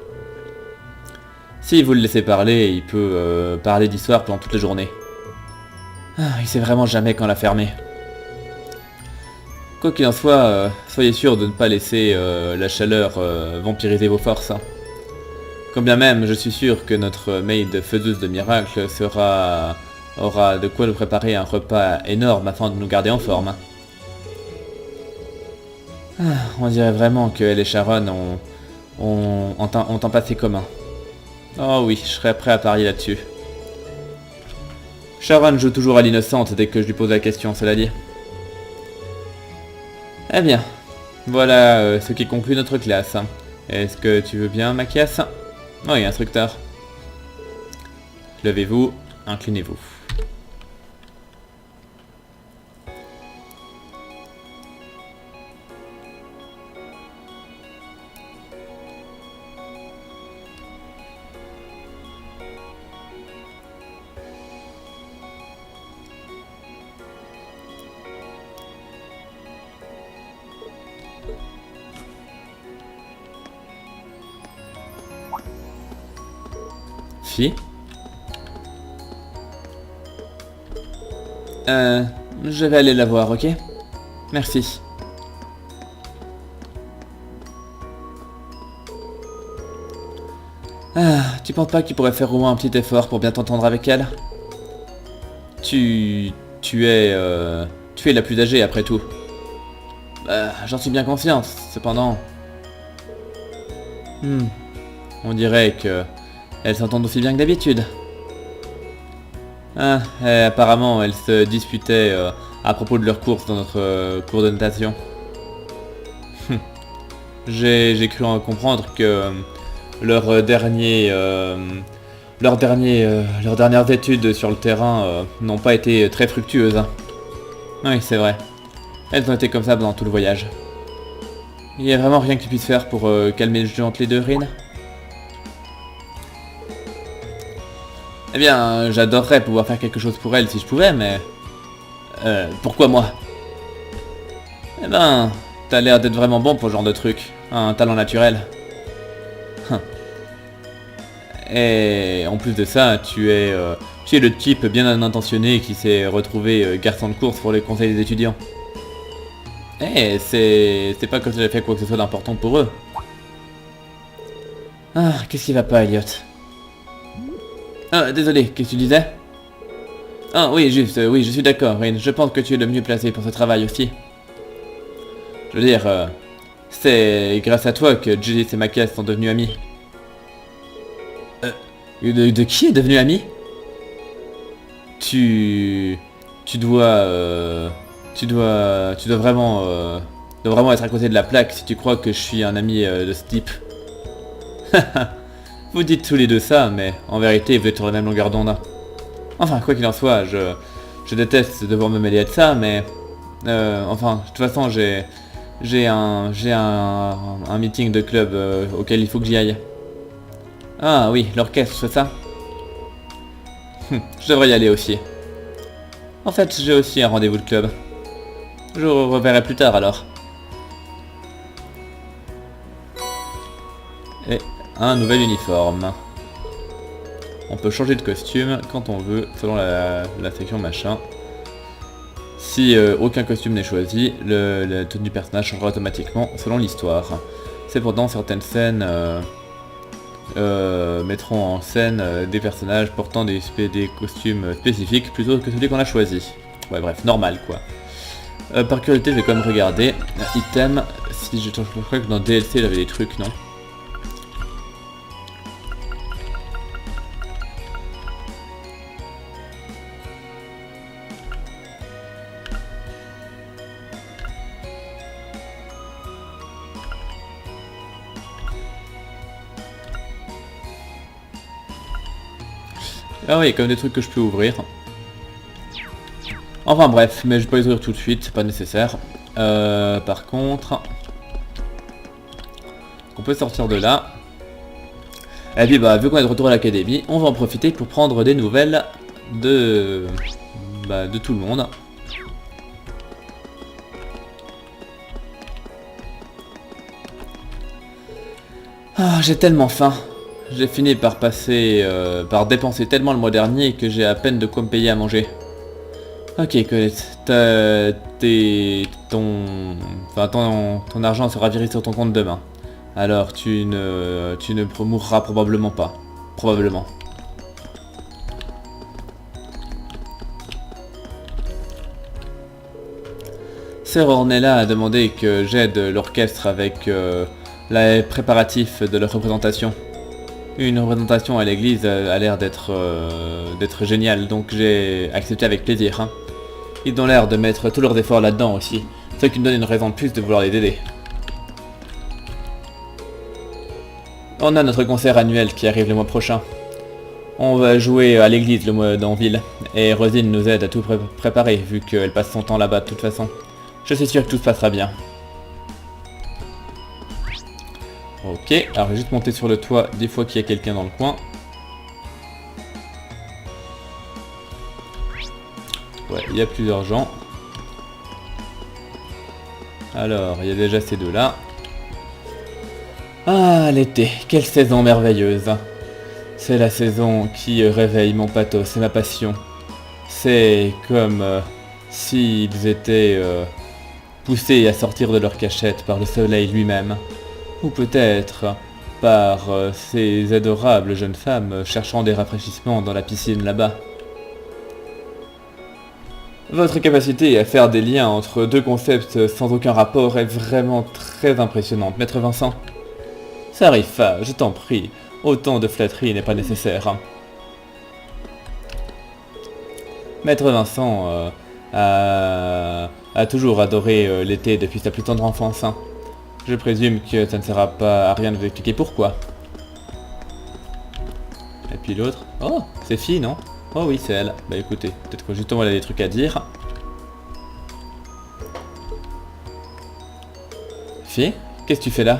Si vous le laissez parler, il peut parler d'histoire pendant toute la journée. Il sait vraiment jamais quand la fermer. Quoi qu'il en soit, soyez sûr de ne pas laisser la chaleur vampiriser vos forces. Quand bien même, je suis sûr que notre maid faiseuse de miracles aura de quoi nous préparer un repas énorme afin de nous garder en forme. On dirait vraiment qu'elle et Sharon ont un passé commun. Oh oui, je serais prêt à parier là-dessus. Sharon joue toujours à l'innocente dès que je lui pose la question, cela dit. Eh bien, voilà ce qui conclut notre classe. Est-ce que tu veux bien, Machias? Oui, instructeur. Levez-vous, inclinez-vous. Fille? Je vais aller la voir, ok? Merci. Tu penses pas qu'il pourrait faire au moins un petit effort pour bien t'entendre avec elle? Tu es la plus âgée après tout. J'en suis bien consciente, cependant. On dirait que elles s'entendent aussi bien que d'habitude. Apparemment, elles se disputaient à propos de leur course dans notre cours de natation. J'ai cru en comprendre que leurs dernières études sur le terrain n'ont pas été très fructueuses. Hein. Oui, c'est vrai. Elles ont été comme ça pendant tout le voyage. Il n'y a vraiment rien que tu puisses faire pour calmer le jeu entre les deux, Rin? Eh bien, j'adorerais pouvoir faire quelque chose pour elle si je pouvais, mais... pourquoi moi? Eh ben, t'as l'air d'être vraiment bon pour ce genre de truc. Un talent naturel. Et en plus de ça, tu es le type bien intentionné qui s'est retrouvé garçon de course pour les conseils des étudiants. Eh, c'est pas comme si j'avais fait quoi que ce soit d'important pour eux. Qu'est-ce qui va pas, Elliot? Désolé, qu'est-ce que tu disais? Oui, juste, oui, je suis d'accord, Rin. Je pense que tu es le mieux placé pour ce travail aussi. Je veux dire, c'est grâce à toi que Julius et Machias sont devenus amis. De qui est devenu ami? Tu dois vraiment être à côté de la plaque si tu crois que je suis un ami de ce type. Vous dites tous les deux ça, mais en vérité vous êtes sur la même longueur d'onde. Enfin, quoi qu'il en soit, je déteste devoir me mêler de ça, mais... enfin, de toute façon, j'ai un meeting de club auquel il faut que j'y aille. Ah oui, l'orchestre, c'est ça? Je devrais y aller aussi. En fait, j'ai aussi un rendez-vous de club. Je vous reverrai plus tard alors. Et un nouvel uniforme. On peut changer de costume quand on veut, selon la section machin. Si aucun costume n'est choisi, la tenue du personnage changera automatiquement selon l'histoire. Cependant, certaines scènes mettront en scène des personnages portant des costumes spécifiques plutôt que celui qu'on a choisi. Ouais, bref, normal quoi. Par curiosité, je vais quand même regarder. Item, si je crois que dans DLC il avait des trucs, non? Ah oui, il y a comme des trucs que je peux ouvrir. Enfin bref, mais je vais pas les ouvrir tout de suite, c'est pas nécessaire. Par contre... on peut sortir de là. Et puis bah, vu qu'on est de retour à l'académie, on va en profiter pour prendre des nouvelles de tout le monde. Ah, j'ai tellement faim. J'ai fini par dépenser tellement le mois dernier que j'ai à peine de quoi me payer à manger. Ok, Colette, ton argent sera viré sur ton compte demain. Alors tu ne mourras probablement pas. Probablement. Sir Ornella a demandé que j'aide l'orchestre avec les préparatifs de leur représentation. Une représentation à l'église a l'air d'être géniale, donc j'ai accepté avec plaisir. Hein. Ils ont l'air de mettre tous leurs efforts là-dedans aussi. Ce qui me donne une raison de plus de vouloir les aider. On a notre concert annuel qui arrive le mois prochain. On va jouer à l'église le mois en ville, et Rosine nous aide à tout préparer, vu qu'elle passe son temps là-bas de toute façon. Je suis sûr que tout se passera bien. Ok, alors je vais juste monter sur le toit des fois qu'il y a quelqu'un dans le coin. Ouais, il y a plusieurs gens. Alors, il y a déjà ces deux-là. Ah, l'été, quelle saison merveilleuse. C'est la saison qui réveille mon pathos et ma passion. C'est comme s'ils étaient poussés à sortir de leur cachette par le soleil lui-même. Ou peut-être par ces adorables jeunes femmes cherchant des rafraîchissements dans la piscine là-bas. Votre capacité à faire des liens entre deux concepts sans aucun rapport est vraiment très impressionnante, Maître Vincent. Ça arrive pas, je t'en prie. Autant de flatterie n'est pas nécessaire. Hein. Maître Vincent a toujours adoré l'été depuis sa plus tendre enfance. Hein. Je présume que ça ne sera pas à rien de vous expliquer pourquoi. Et puis l'autre... Oh, c'est fille, non? Oh oui, c'est elle. Bah écoutez, peut-être que justement elle a des trucs à dire. Fille, qu'est-ce que tu fais là?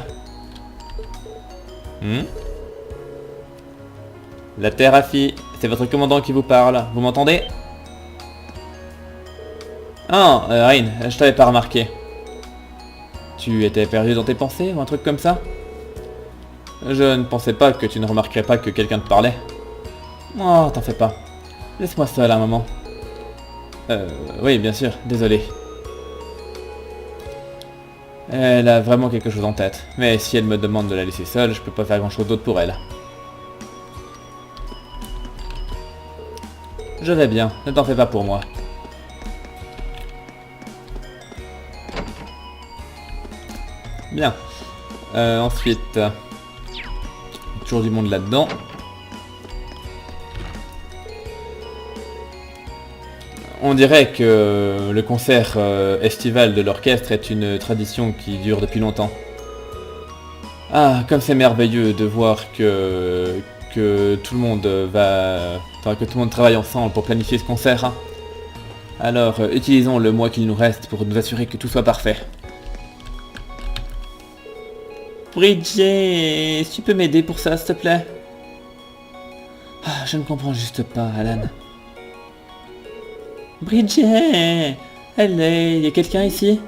La terre à fille, c'est votre commandant qui vous parle. Vous m'entendez? Ah, Rain, je t'avais pas remarqué. Tu étais perdu dans tes pensées ou un truc comme ça? Je ne pensais pas que tu ne remarquerais pas que quelqu'un te parlait. Oh, t'en fais pas. Laisse-moi seul un moment. Oui, bien sûr, désolé. Elle a vraiment quelque chose en tête. Mais si elle me demande de la laisser seule, je peux pas faire grand chose d'autre pour elle. Je vais bien, ne t'en fais pas pour moi. Bien. Ensuite... toujours du monde là-dedans. On dirait que le concert estival de l'orchestre est une tradition qui dure depuis longtemps. Ah, comme c'est merveilleux de voir que tout le monde que tout le monde travaille ensemble pour planifier ce concert. Hein. Alors, utilisons le mois qu'il nous reste pour nous assurer que tout soit parfait. Bridget, tu peux m'aider pour ça, s'il te plaît? Ah, je ne comprends juste pas, Alan. Bridget, il y a quelqu'un ici?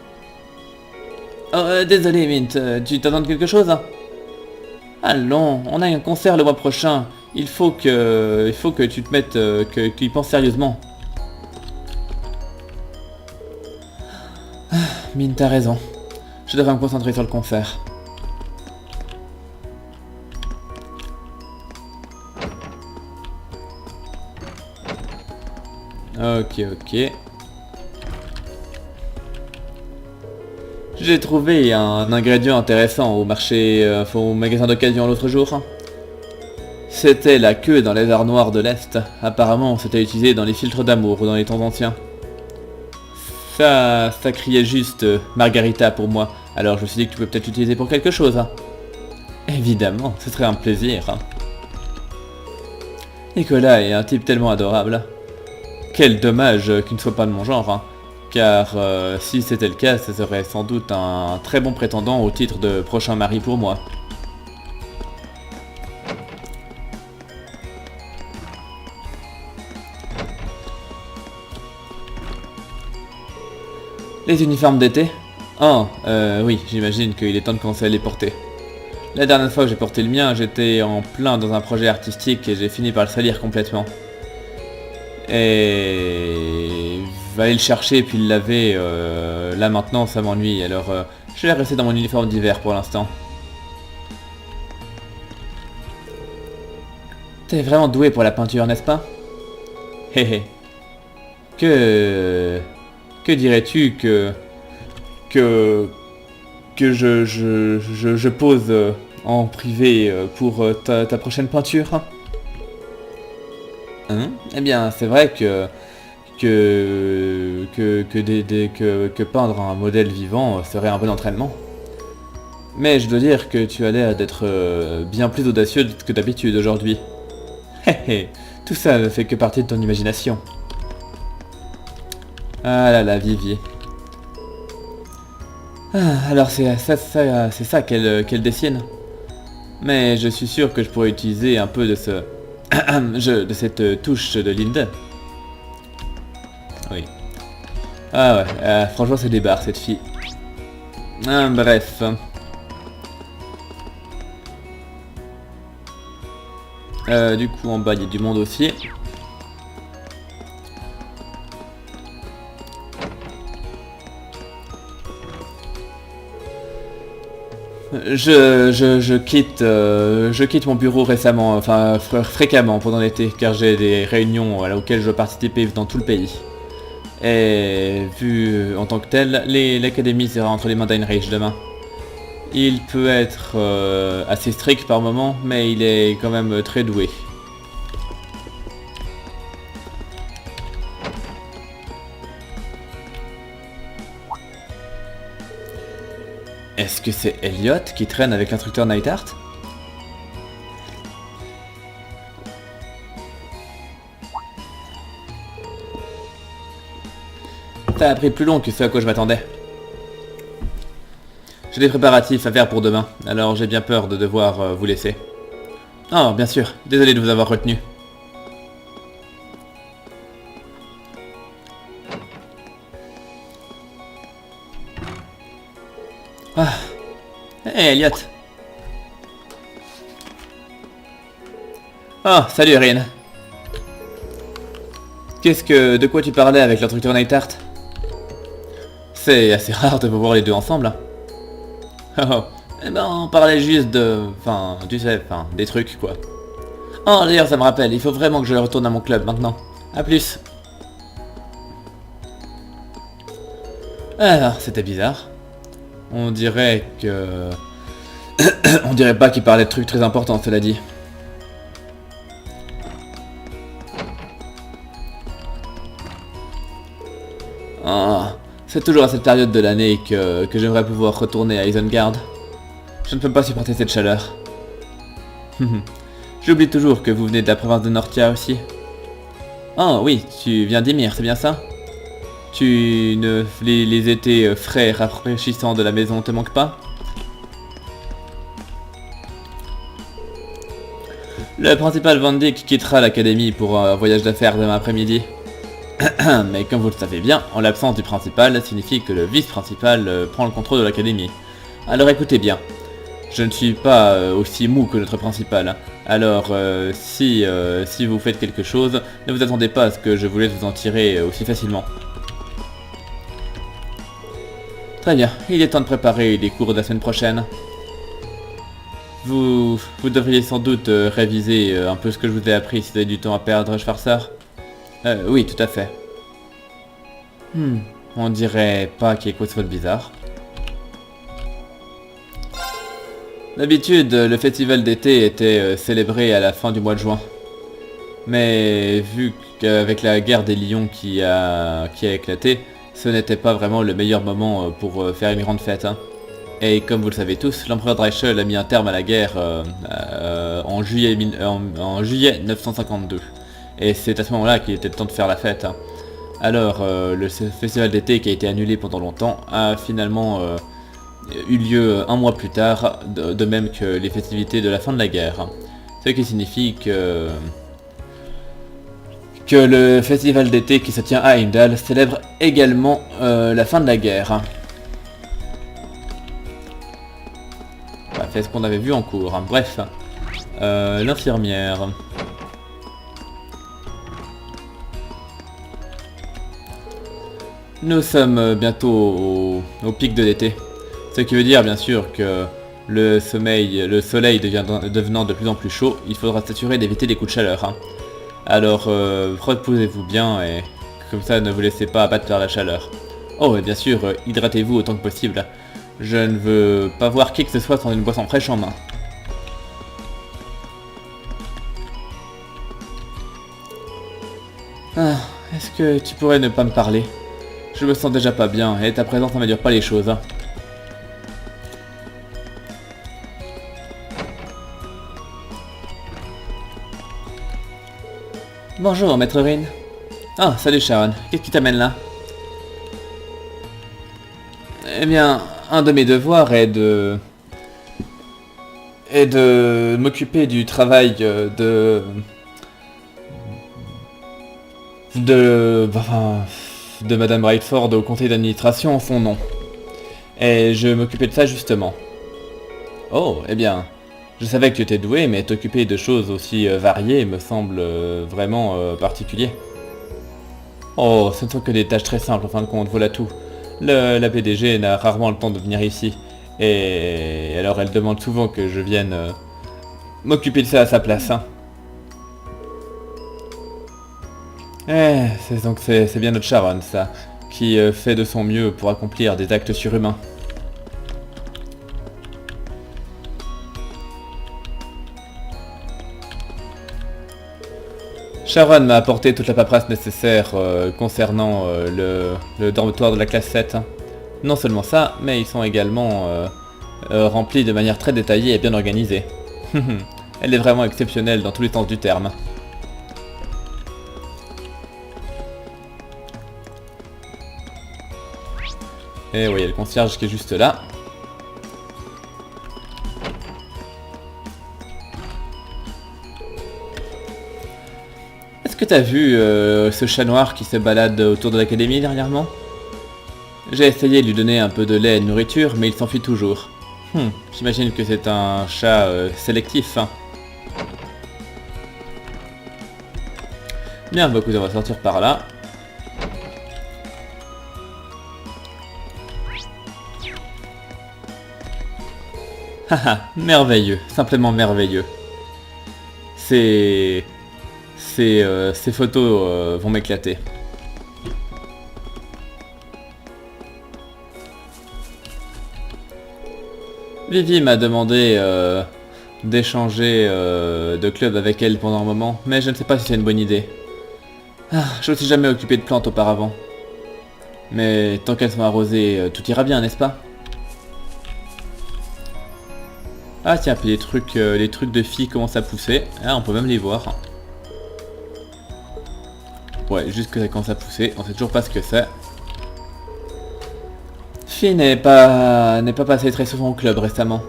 Oh, désolé, Mint, tu t'attends de quelque chose? Allons, on a un concert le mois prochain. Il faut que tu te mettes, que tu y penses sérieusement. Ah, Mint, t'as raison. Je devrais me concentrer sur le concert. Ok. J'ai trouvé un ingrédient intéressant au marché, au magasin d'occasion l'autre jour. C'était la queue dans les arts noirs de l'Est. Apparemment, c'était utilisé dans les filtres d'amour ou dans les temps anciens. Ça criait juste Margarita pour moi. Alors je me suis dit que tu peux peut-être l'utiliser pour quelque chose. Hein. Évidemment, ce serait un plaisir. Hein. Nicolas est un type tellement adorable. Quel dommage qu'il ne soit pas de mon genre, hein. Car si c'était le cas, ce serait sans doute un très bon prétendant au titre de prochain mari pour moi. Les uniformes d'été? Oh, oui, j'imagine qu'il est temps de commencer à les porter. La dernière fois que j'ai porté le mien, j'étais en plein dans un projet artistique et j'ai fini par le salir complètement. Et... va aller le chercher puis le laver, là maintenant ça m'ennuie, alors je vais rester dans mon uniforme d'hiver pour l'instant. T'es vraiment doué pour la peinture, n'est-ce pas? Hé hé. Que dirais-tu que je pose en privé pour ta prochaine peinture? Hein? Eh bien, c'est vrai que que peindre un modèle vivant serait un bon entraînement. Mais je dois dire que tu as l'air d'être bien plus audacieux que d'habitude aujourd'hui. Tout ça ne fait que partie de ton imagination. Ah là là, Vivi. Ah, alors c'est ça qu'elle dessine. Mais je suis sûr que je pourrais utiliser un peu de de cette touche de Linde. Oui. Ah ouais, franchement c'est des barres cette fille. Bref. Du coup en bas il y a du monde aussi. Je quitte mon bureau récemment, enfin fréquemment pendant l'été, car j'ai des réunions auxquelles je dois participer dans tout le pays. Et vu en tant que tel, l'académie sera entre les mains d'Heinrich demain. Il peut être assez strict par moment, mais il est quand même très doué. Est-ce que c'est Elliot qui traîne avec l'instructeur Neidhart? Ça a pris plus long que ce à quoi je m'attendais. J'ai des préparatifs à faire pour demain, alors j'ai bien peur de devoir vous laisser. Oh, bien sûr, désolé de vous avoir retenu. Ah. Hey, Elliot. Oh, salut Rin. De quoi tu parlais avec l'instructeur Neidhart? C'est assez rare de vous voir les deux ensemble. Oh, eh ben on parlait juste de... Enfin, tu sais, des trucs quoi. Oh d'ailleurs ça me rappelle, il faut vraiment que je retourne à mon club maintenant. A plus. Alors, c'était bizarre. On dirait que... On dirait pas qu'il parlait de trucs très importants, cela dit. Ah, c'est toujours à cette période de l'année que j'aimerais pouvoir retourner à Isengard. Je ne peux pas supporter cette chaleur. J'oublie toujours que vous venez de la province de Nortia aussi. Oh oui, tu viens d'Ymir, c'est bien ça? Les étés frais et rafraîchissants de la maison te manquent pas? Le principal Van Dyck quittera l'académie pour un voyage d'affaires demain après-midi. Mais comme vous le savez bien, en l'absence du principal signifie que le vice-principal prend le contrôle de l'académie. Alors écoutez bien, je ne suis pas aussi mou que notre principal. Alors si vous faites quelque chose, ne vous attendez pas à ce que je vous laisse vous en tirer aussi facilement. Très bien, il est temps de préparer les cours de la semaine prochaine. Vous devriez sans doute réviser un peu ce que je vous ai appris si vous avez du temps à perdre, Schwarzer. Oui, tout à fait. On dirait pas qu'il y ait quoi de bizarre. D'habitude, le festival d'été était célébré à la fin du mois de juin. Mais vu qu'avec la guerre des lions qui a éclaté, ce n'était pas vraiment le meilleur moment pour faire une grande fête. Hein. Et comme vous le savez tous, l'empereur Dreischl a mis un terme à la guerre en juillet 952. Et c'est à ce moment-là qu'il était temps de faire la fête. Hein. Alors, le festival d'été qui a été annulé pendant longtemps a finalement eu lieu un mois plus tard, de même que les festivités de la fin de la guerre. Hein. Ce qui signifie que le festival d'été qui se tient à Heimdall célèbre également la fin de la guerre. Hein. Bah, c'est ce qu'on avait vu en cours. Hein. Bref, l'infirmière. Nous sommes bientôt au pic de l'été. Ce qui veut dire bien sûr que le soleil devenant de plus en plus chaud, il faudra s'assurer d'éviter des coups de chaleur. Hein. Alors reposez-vous bien et comme ça ne vous laissez pas abattre par la chaleur. Oh et bien sûr, hydratez-vous autant que possible. Je ne veux pas voir qui que ce soit sans une boisson fraîche en main. Ah, Est-ce que tu pourrais ne pas me parler? Je me sens déjà pas bien, et ta présence n'améliore pas les choses. Hein. Bonjour, maître Rin. Ah, salut Sharon. Qu'est-ce qui t'amène là? Eh bien, un de mes devoirs est de m'occuper du travail de Madame Brightford au conseil d'administration en son nom. Et je m'occupais de ça justement. Oh, eh bien, je savais que tu étais doué, mais t'occuper de choses aussi variées me semble vraiment particulier. Oh, ce ne sont que des tâches très simples en fin de compte, voilà tout. La PDG n'a rarement le temps de venir ici. Et alors elle demande souvent que je vienne m'occuper de ça à sa place. Hein. C'est bien notre Sharon, ça, qui fait de son mieux pour accomplir des actes surhumains. Sharon m'a apporté toute la paperasse nécessaire concernant le dortoir de la classe 7. Hein. Non seulement ça, mais ils sont également remplis de manière très détaillée et bien organisée. Elle est vraiment exceptionnelle dans tous les sens du terme. Et oui, il y a le concierge qui est juste là. Est-ce que t'as vu ce chat noir qui se balade autour de l'académie dernièrement? J'ai essayé de lui donner un peu de lait et de nourriture, mais il s'enfuit toujours. J'imagine que c'est un chat sélectif. Hein. Bien, bah écoute, on va sortir par là. Haha, merveilleux, simplement merveilleux. Ces photos vont m'éclater. Vivi m'a demandé d'échanger de club avec elle pendant un moment, mais je ne sais pas si c'est une bonne idée. Ah, je ne me suis jamais occupé de plantes auparavant. Mais tant qu'elles sont arrosées, tout ira bien, n'est-ce pas? Ah tiens, puis les trucs de filles commencent à pousser. Ah, on peut même les voir. Ouais, juste que ça commence à pousser, on sait toujours pas ce que c'est. Fille n'est pas passée très souvent au club récemment.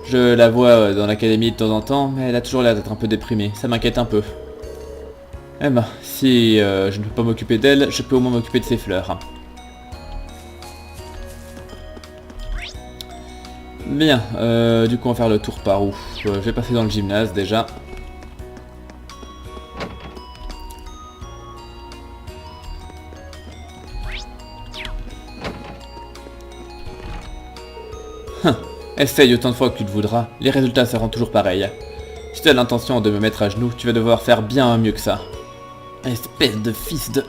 Je la vois dans l'académie de temps en temps, mais elle a toujours l'air d'être un peu déprimée, ça m'inquiète un peu. Eh ben, si je ne peux pas m'occuper d'elle, je peux au moins m'occuper de ses fleurs. Bien, du coup on va faire le tour par où? Je vais passer dans le gymnase déjà. Essaye autant de fois que tu le voudras, les résultats seront toujours pareils. Si tu as l'intention de me mettre à genoux, tu vas devoir faire bien mieux que ça. Espèce de fils de...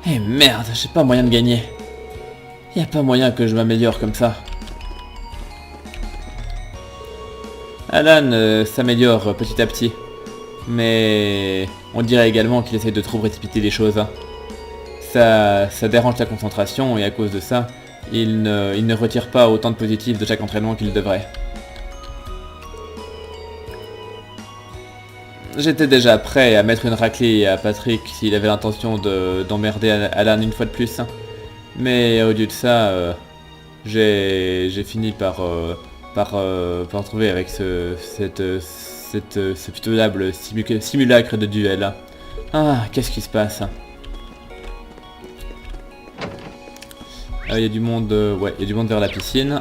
Eh merde, j'ai pas moyen de gagner. Y a pas moyen que je m'améliore comme ça. Alan s'améliore petit à petit. Mais on dirait également qu'il essaie de trop précipiter les choses. Ça dérange sa concentration et à cause de ça, il ne retire pas autant de positifs de chaque entraînement qu'il devrait. J'étais déjà prêt à mettre une raclée à Patrick s'il avait l'intention d'emmerder Alan une fois de plus. Mais au lieu de ça, j'ai fini par trouver avec ce pitoyable simulacre de duel. Ah, qu'est-ce qui se passe? Il y a du monde, ouais, il y a du monde vers la piscine.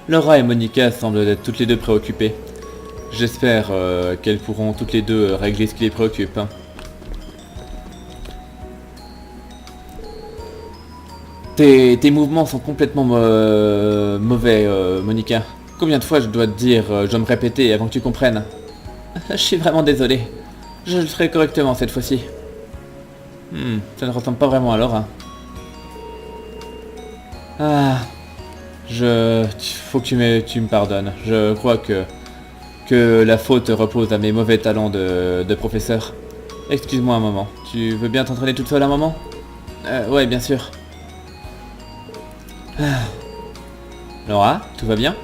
Laura et Monica semblent être toutes les deux préoccupées. J'espère qu'elles pourront toutes les deux régler ce qui les préoccupe. Tes mouvements sont complètement mauvais, Monica. Combien de fois je dois te dire, je dois me répéter avant que tu comprennes? Je suis vraiment désolé. Je le ferai correctement cette fois-ci. Ça ne ressemble pas vraiment à Laura. Ah, Faut que tu me pardonnes. Je crois que la faute repose à mes mauvais talents de professeur. Excuse-moi un moment. Tu veux bien t'entraîner toute seule un moment? Ouais, bien sûr. Laura, tout va bien?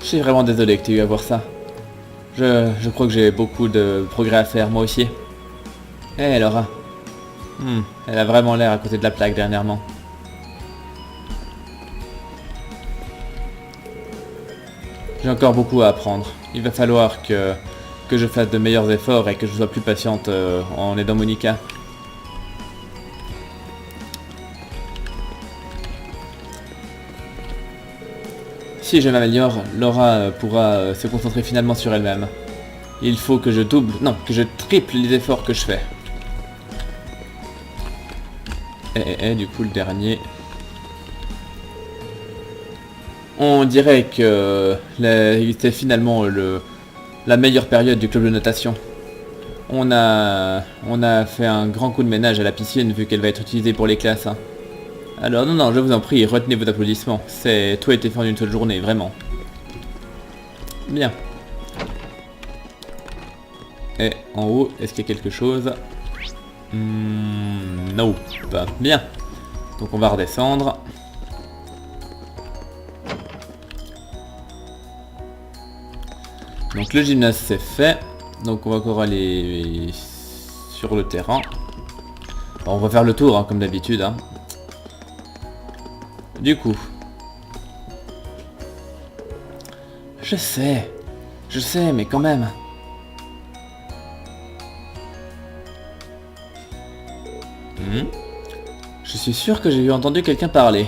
Je suis vraiment désolé que tu aies eu à voir ça. Je crois que j'ai beaucoup de progrès à faire, moi aussi. Eh, Laura. Elle a vraiment l'air à côté de la plaque dernièrement. J'ai encore beaucoup à apprendre. Il va falloir que je fasse de meilleurs efforts et que je sois plus patiente en aidant Monica. Si je m'améliore, Laura pourra se concentrer finalement sur elle-même. Il faut que je que je triple les efforts que je fais. Du coup le dernier... On dirait que c'était finalement la meilleure période du club de natation. On a fait un grand coup de ménage à la piscine vu qu'elle va être utilisée pour les classes. Hein. Alors non, je vous en prie, retenez vos applaudissements. Tout a été fait en une seule journée, vraiment. Bien. Et en haut, est-ce qu'il y a quelque chose? Non. Bien. Donc on va redescendre. Donc le gymnase c'est fait. Donc on va encore aller sur le terrain. Alors, on va faire le tour hein, comme d'habitude. Hein. Du coup. Je sais, mais quand même. Je suis sûr que j'ai entendu quelqu'un parler.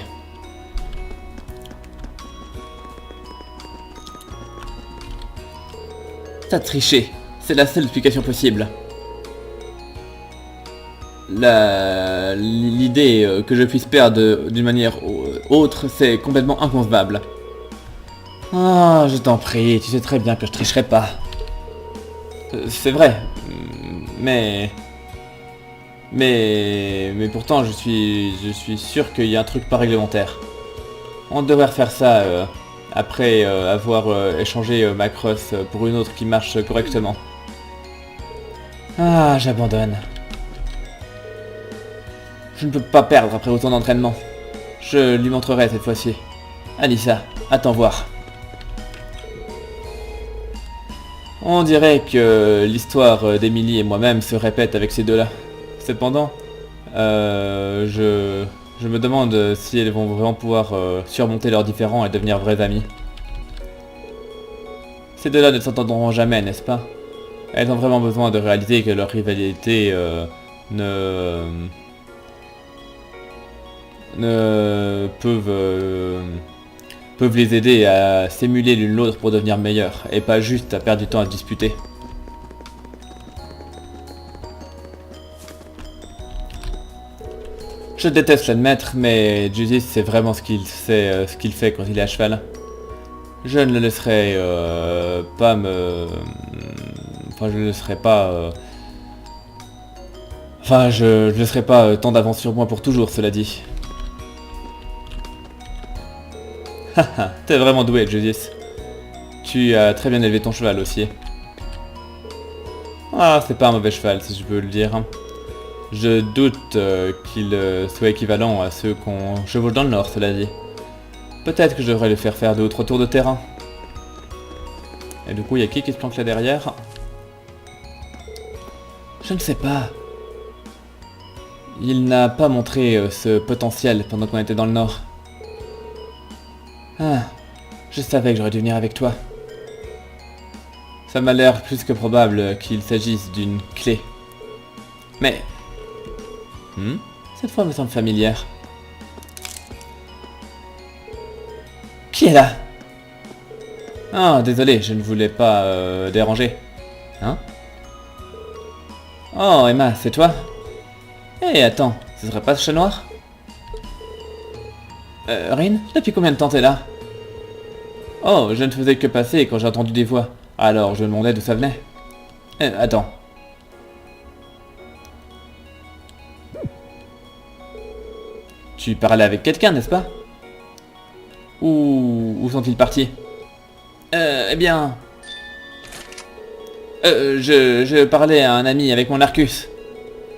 T'as triché. C'est la seule explication possible. L'idée que je puisse perdre d'une manière autre, c'est complètement inconcevable. Ah, je t'en prie, tu sais très bien que je tricherai pas. C'est vrai. Mais pourtant, je suis sûr qu'il y a un truc pas réglementaire. On devrait refaire ça après avoir échangé ma crosse pour une autre qui marche correctement. Ah, j'abandonne. Je ne peux pas perdre après autant d'entraînement. Je lui montrerai cette fois-ci. Alyssa, attends voir. On dirait que l'histoire d'Emily et moi-même se répète avec ces deux-là. Cependant, je me demande si elles vont vraiment pouvoir surmonter leurs différends et devenir vraies amies. Ces deux-là ne s'entendront jamais, n'est-ce pas? Elles ont vraiment besoin de réaliser que leur rivalité peuvent les aider à s'émuler l'une l'autre pour devenir meilleures, et pas juste à perdre du temps à se disputer. Je déteste l'admettre, mais Justice c'est vraiment ce qu'il fait quand il est à cheval. Je ne le laisserai pas me... Enfin, je ne laisserai pas... Enfin, je ne laisserai pas tant d'avance sur moi pour toujours, cela dit. Haha, t'es vraiment doué, Justice. Tu as très bien élevé ton cheval aussi. Ah, c'est pas un mauvais cheval, si je peux le dire. Je doute qu'il soit équivalent à ceux qu'on chevauche dans le Nord, cela dit. Peut-être que je devrais le faire 2 ou 3 tours de terrain. Et du coup, il y a qui se planque là derrière? Je ne sais pas. Il n'a pas montré ce potentiel pendant qu'on était dans le Nord. Ah, je savais que j'aurais dû venir avec toi. Ça m'a l'air plus que probable qu'il s'agisse d'une clé. Mais... cette fois me semble familière. Qui est là? Ah, désolé, je ne voulais pas déranger. Hein? Oh, Emma, c'est toi? Eh, attends, ce serait pas ce chat noir? Rin, depuis combien de temps t'es là? Oh, je ne faisais que passer quand j'ai entendu des voix. Alors, je me demandais d'où ça venait. Attends. Tu parlais avec quelqu'un, n'est-ce pas? Où sont-ils partis? Eh bien... je parlais à un ami avec mon Arcus.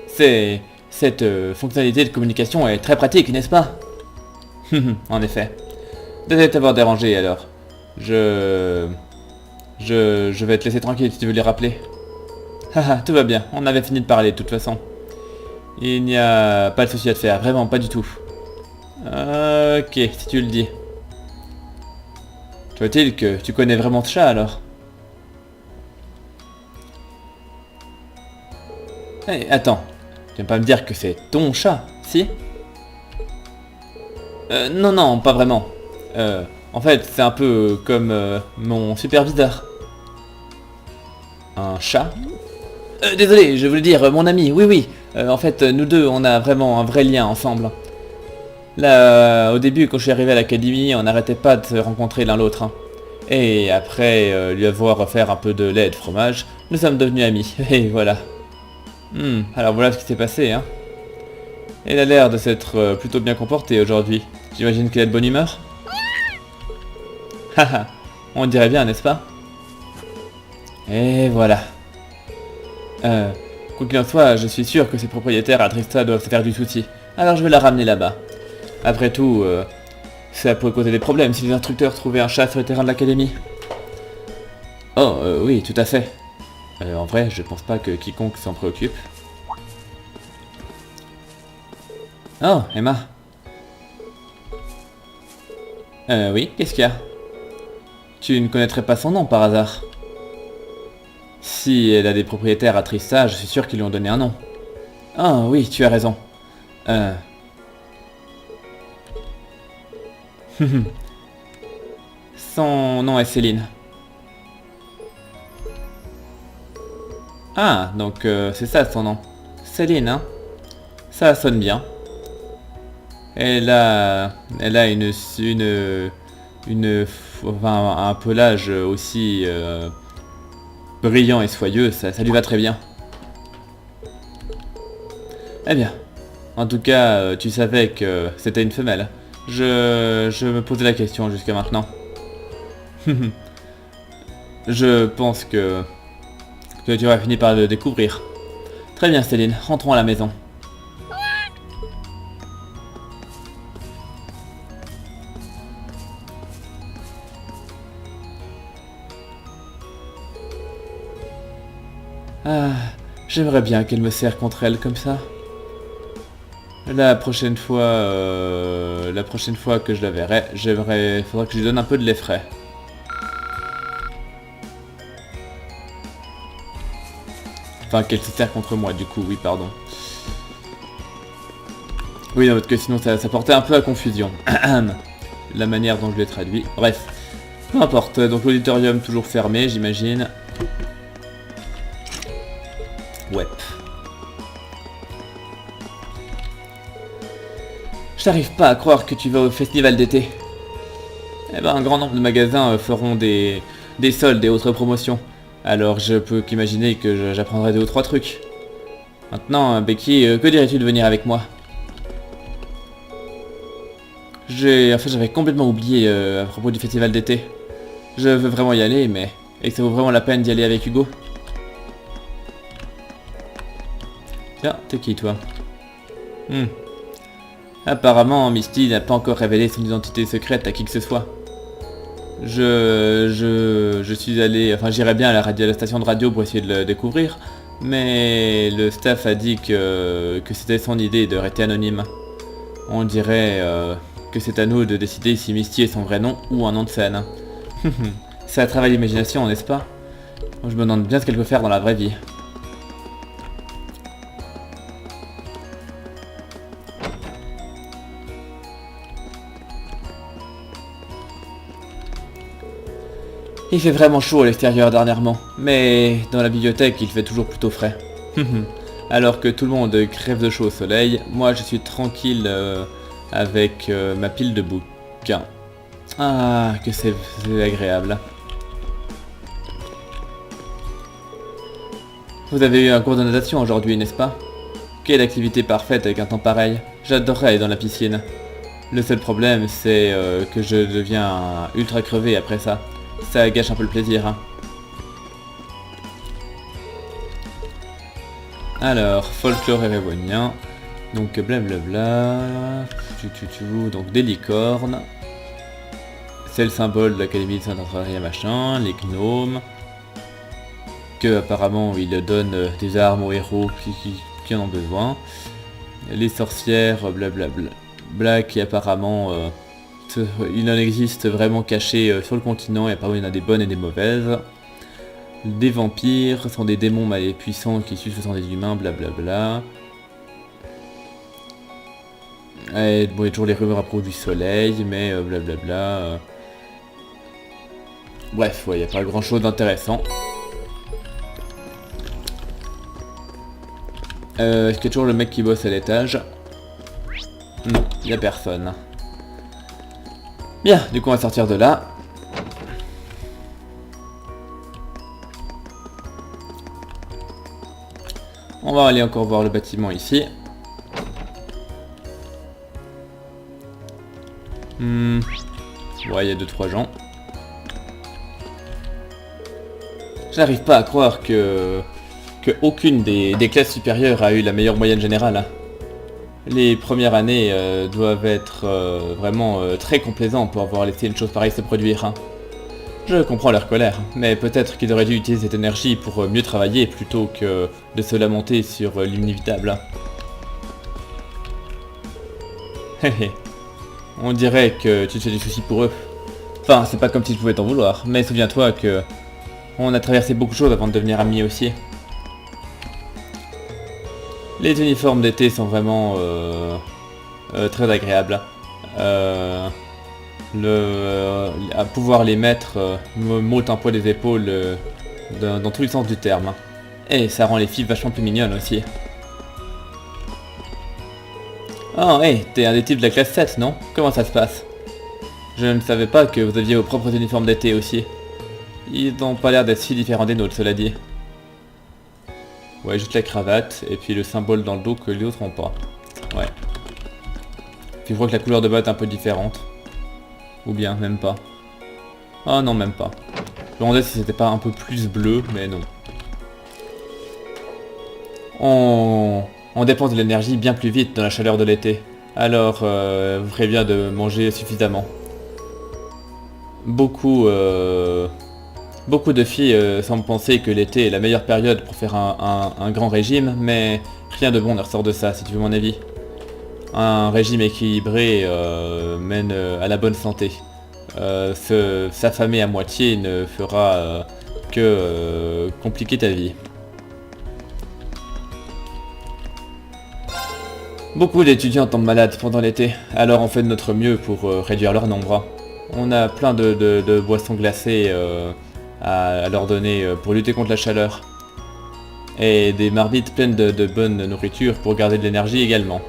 Cette fonctionnalité de communication est très pratique, n'est-ce pas? En effet. Désolé de t'avoir dérangé, alors. Je vais te laisser tranquille si tu veux les rappeler. Haha, tout va bien. On avait fini de parler, de toute façon. Il n'y a pas de souci à te faire, vraiment, pas du tout. Ok, si tu le dis. Tu vois-t-il que tu connais vraiment ce chat, alors? Hey, attends. Tu vas pas me dire que c'est ton chat, si? Non, pas vraiment. En fait, c'est un peu comme mon superviseur. Un chat? Désolé, je voulais dire mon ami, oui. En fait, nous deux, on a vraiment un vrai lien ensemble. Là, au début, quand je suis arrivé à l'académie, on n'arrêtait pas de se rencontrer l'un l'autre. Hein. Et après lui avoir offert un peu de lait et de fromage, nous sommes devenus amis. Et voilà. Alors voilà ce qui s'est passé, hein. Elle a l'air de s'être plutôt bien comportée aujourd'hui. J'imagine qu'elle est de bonne humeur. Haha, on dirait bien, n'est-ce pas? Et voilà. Quoi qu'il en soit, je suis sûr que ses propriétaires à Trista doivent se faire du souci. Alors je vais la ramener là-bas. Après tout, ça pourrait causer des problèmes si les instructeurs trouvaient un chat sur le terrain de l'académie. Oh, oui, tout à fait. En vrai, je pense pas que quiconque s'en préoccupe. Oh, Emma. Oui, qu'est-ce qu'il y a? Tu ne connaîtrais pas son nom par hasard? Si elle a des propriétaires à Trista, je suis sûr qu'ils lui ont donné un nom. Ah oui, tu as raison. Son nom est Céline. Ah, donc c'est ça son nom. Céline, hein? Ça sonne bien. Elle a un pelage aussi brillant et soyeux, ça lui va très bien. Eh bien, en tout cas, tu savais que c'était une femelle. Je me posais la question jusqu'à maintenant. Je pense que tu auras fini par le découvrir. Très bien Céline, rentrons à la maison. Ah, j'aimerais bien qu'elle me serre contre elle comme ça. La prochaine fois que je la verrai, faudra que je lui donne un peu de lait frais. Enfin, qu'elle se serre contre moi, du coup, oui, pardon. Oui, non, parce que sinon ça portait un peu à confusion. La manière dont je l'ai traduit. Bref, peu importe. Donc l'auditorium toujours fermé, j'imagine. Ouais. Je n'arrive pas à croire que tu vas au festival d'été. Eh ben, un grand nombre de magasins feront des soldes et autres promotions. Alors je peux qu'imaginer que j'apprendrai 2 ou 3 trucs. Maintenant, Becky, que dirais-tu de venir avec moi? J'avais complètement oublié à propos du festival d'été. Je veux vraiment y aller, mais... Et que ça vaut vraiment la peine d'y aller avec Hugo. Tiens, t'es qui toi? Apparemment, Misty n'a pas encore révélé son identité secrète à qui que ce soit. Je suis allé... Enfin, j'irais bien à la station de radio pour essayer de le découvrir, mais le staff a dit que c'était son idée de rester anonyme. On dirait que c'est à nous de décider si Misty est son vrai nom ou un nom de scène. C'est un travail d'imagination, n'est-ce pas? Je me demande bien ce qu'elle peut faire dans la vraie vie. Il fait vraiment chaud à l'extérieur dernièrement, mais dans la bibliothèque il fait toujours plutôt frais. Alors que tout le monde crève de chaud au soleil, moi je suis tranquille avec ma pile de bouquins. Ah, que c'est agréable. Vous avez eu un cours de natation aujourd'hui, n'est-ce pas? Quelle activité parfaite avec un temps pareil. J'adorerais aller dans la piscine. Le seul problème, c'est que je deviens ultra crevé après ça. Ça gâche un peu le plaisir, hein. Alors, folklore érévonien. Donc blablabla. Donc des licornes. C'est le symbole de l'Académie de Saint-Antoine machin. Les gnomes. Que apparemment ils donnent des armes aux héros qui en ont besoin. Les sorcières, blablabla, qui apparemment il en existe vraiment cachés sur le continent, et apparemment il y en a des bonnes et des mauvaises. Des vampires sont des démons mal et puissants qui suivent le sang des humains, blablabla. Et bon, il y a toujours les rumeurs à propos du soleil, mais blablabla. Bref, ouais, il n'y a pas grand chose d'intéressant. Est-ce qu'il y a toujours le mec qui bosse à l'étage? Non, il n'y a personne. Bien, du coup on va sortir de là. On va aller encore voir le bâtiment ici. Ouais, il y a 2-3 gens. J'arrive pas à croire que aucune des classes supérieures a eu la meilleure moyenne générale. Hein. Les premières années doivent être vraiment très complaisantes pour avoir laissé une chose pareille se produire. Hein. Je comprends leur colère, mais peut-être qu'ils auraient dû utiliser cette énergie pour mieux travailler plutôt que de se lamenter sur l'inévitable. Héhé. On dirait que tu te fais du souci pour eux. Enfin, c'est pas comme si je pouvais t'en vouloir, mais souviens-toi que on a traversé beaucoup de choses avant de devenir amis aussi. Les uniformes d'été sont vraiment très agréables. À pouvoir les mettre me m'ôte un poids des épaules dans tous les sens du terme. Et ça rend les filles vachement plus mignonnes aussi. Oh, hey, t'es un des types de la classe 7, non? Comment ça se passe? Je ne savais pas que vous aviez vos propres uniformes d'été aussi. Ils n'ont pas l'air d'être si différents des nôtres, cela dit. Ouais, juste la cravate, et puis le symbole dans le dos que les autres n'ont pas. Ouais. Puis je vois que la couleur de botte est un peu différente. Ou bien, même pas. Ah non, même pas. Je me demandais si c'était pas un peu plus bleu, mais non. On dépense de l'énergie bien plus vite dans la chaleur de l'été. Alors, vous ferez bien de manger suffisamment. Beaucoup de filles semblent penser que l'été est la meilleure période pour faire un grand régime, mais rien de bon ne ressort de ça, si tu veux mon avis. Un régime équilibré mène à la bonne santé. S'affamer à moitié ne fera que compliquer ta vie. Beaucoup d'étudiants tombent malades pendant l'été, alors on fait de notre mieux pour réduire leur nombre. On a plein de boissons glacées à leur donner pour lutter contre la chaleur. Et des marmites pleines de bonne nourriture pour garder de l'énergie également.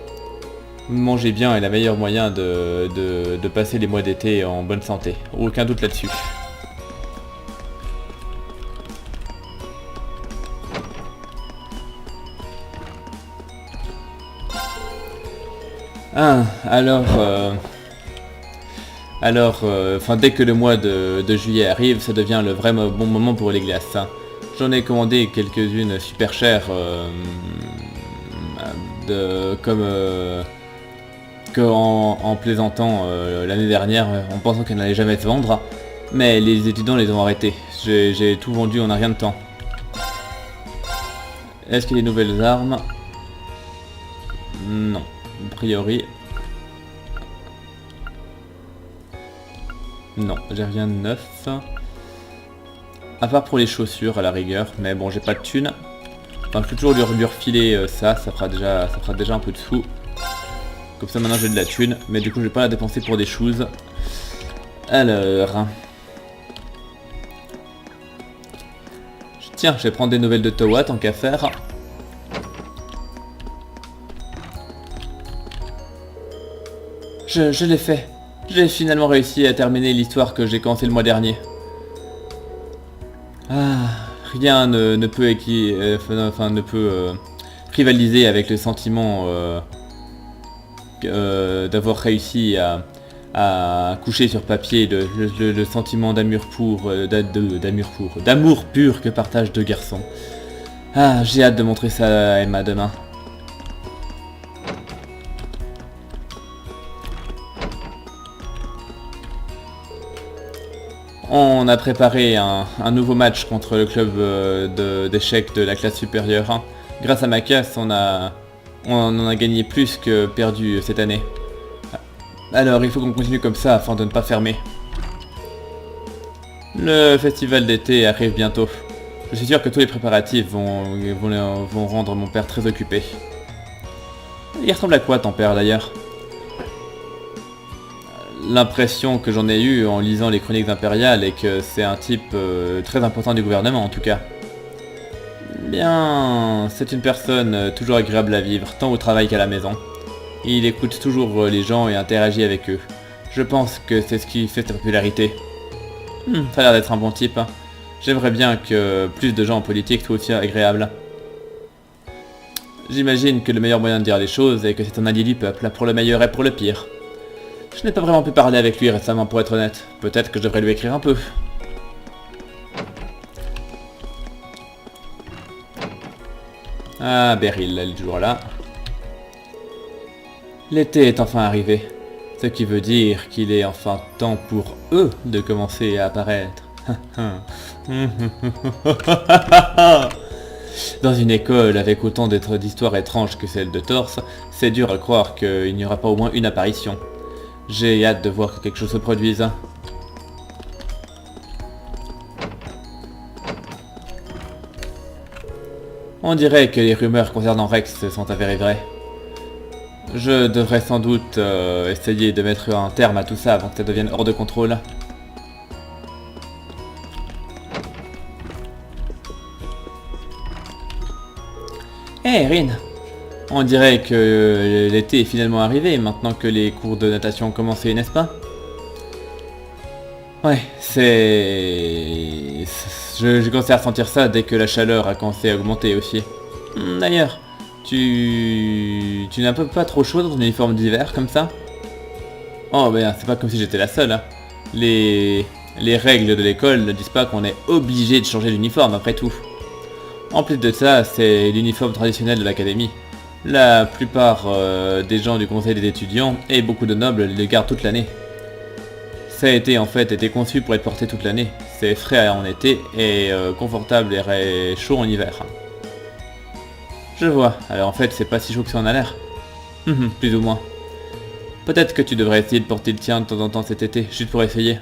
Manger bien est le meilleur moyen de passer les mois d'été en bonne santé. Aucun doute là-dessus. Ah, enfin dès que le mois de juillet arrive, ça devient le vrai bon moment pour les glaces. Hein. J'en ai commandé quelques-unes super chères, en plaisantant l'année dernière, en pensant qu'elles n'allaient jamais se vendre. Mais les étudiants les ont arrêtées. J'ai tout vendu en un rien de temps. Est-ce qu'il y a des nouvelles armes? Non. A priori... Non, j'ai rien de neuf. À part pour les chaussures à la rigueur, mais bon, j'ai pas de thunes. Enfin, je peux toujours lui refiler ça fera déjà un peu de sous. Comme ça maintenant j'ai de la thune, mais du coup je vais pas la dépenser pour des choses. Alors... Tiens, je vais prendre des nouvelles de Towa tant qu'à faire. Je l'ai fait. J'ai finalement réussi à terminer l'histoire que j'ai commencé le mois dernier. Ah, rien ne peut rivaliser avec le sentiment d'avoir réussi à coucher sur papier le sentiment d'amour pur que partagent deux garçons. Ah, j'ai hâte de montrer ça à Emma demain. On a préparé un nouveau match contre le club d'échecs de la classe supérieure 1. Grâce à ma casse, on en a gagné plus que perdu cette année. Alors il faut qu'on continue comme ça afin de ne pas fermer. Le festival d'été arrive bientôt. Je suis sûr que tous les préparatifs vont rendre mon père très occupé. Il ressemble à quoi ton père d'ailleurs? L'impression que j'en ai eue en lisant les chroniques impériales est que c'est un type très important du gouvernement en tout cas. Bien, c'est une personne toujours agréable à vivre, tant au travail qu'à la maison. Il écoute toujours les gens et interagit avec eux. Je pense que c'est ce qui fait sa popularité. Ça a l'air d'être un bon type. Hein. J'aimerais bien que plus de gens en politique soient aussi agréables. J'imagine que le meilleur moyen de dire les choses est que c'est un allié du peuple, pour le meilleur et pour le pire. Je n'ai pas vraiment pu parler avec lui récemment pour être honnête. Peut-être que je devrais lui écrire un peu. Ah, Beryl, elle est toujours là. L'été est enfin arrivé. Ce qui veut dire qu'il est enfin temps pour eux de commencer à apparaître. Dans une école avec autant d'histoires étranges que celle de Torse, c'est dur à croire qu'il n'y aura pas au moins une apparition. J'ai hâte de voir que quelque chose se produise. On dirait que les rumeurs concernant Rex sont avérées vraies. Je devrais sans doute essayer de mettre un terme à tout ça avant que ça devienne hors de contrôle. Hey Rin, on dirait que l'été est finalement arrivé maintenant que les cours de natation ont commencé, n'est-ce pas? Ouais, je commençais à ressentir ça dès que la chaleur a commencé à augmenter aussi. D'ailleurs, tu n'as pas trop chaud dans ton uniforme d'hiver comme ça? Oh ben c'est pas comme si j'étais la seule. Hein. Les règles de l'école ne disent pas qu'on est obligé de changer d'uniforme après tout. En plus de ça, c'est l'uniforme traditionnel de l'académie. La plupart des gens du conseil des étudiants et beaucoup de nobles les gardent toute l'année. Ça a été conçu pour être porté toute l'année. C'est frais en été et confortable et chaud en hiver. Je vois, alors en fait c'est pas si chaud que ça en a l'air. Plus ou moins. Peut-être que tu devrais essayer de porter le tien de temps en temps cet été, juste pour essayer.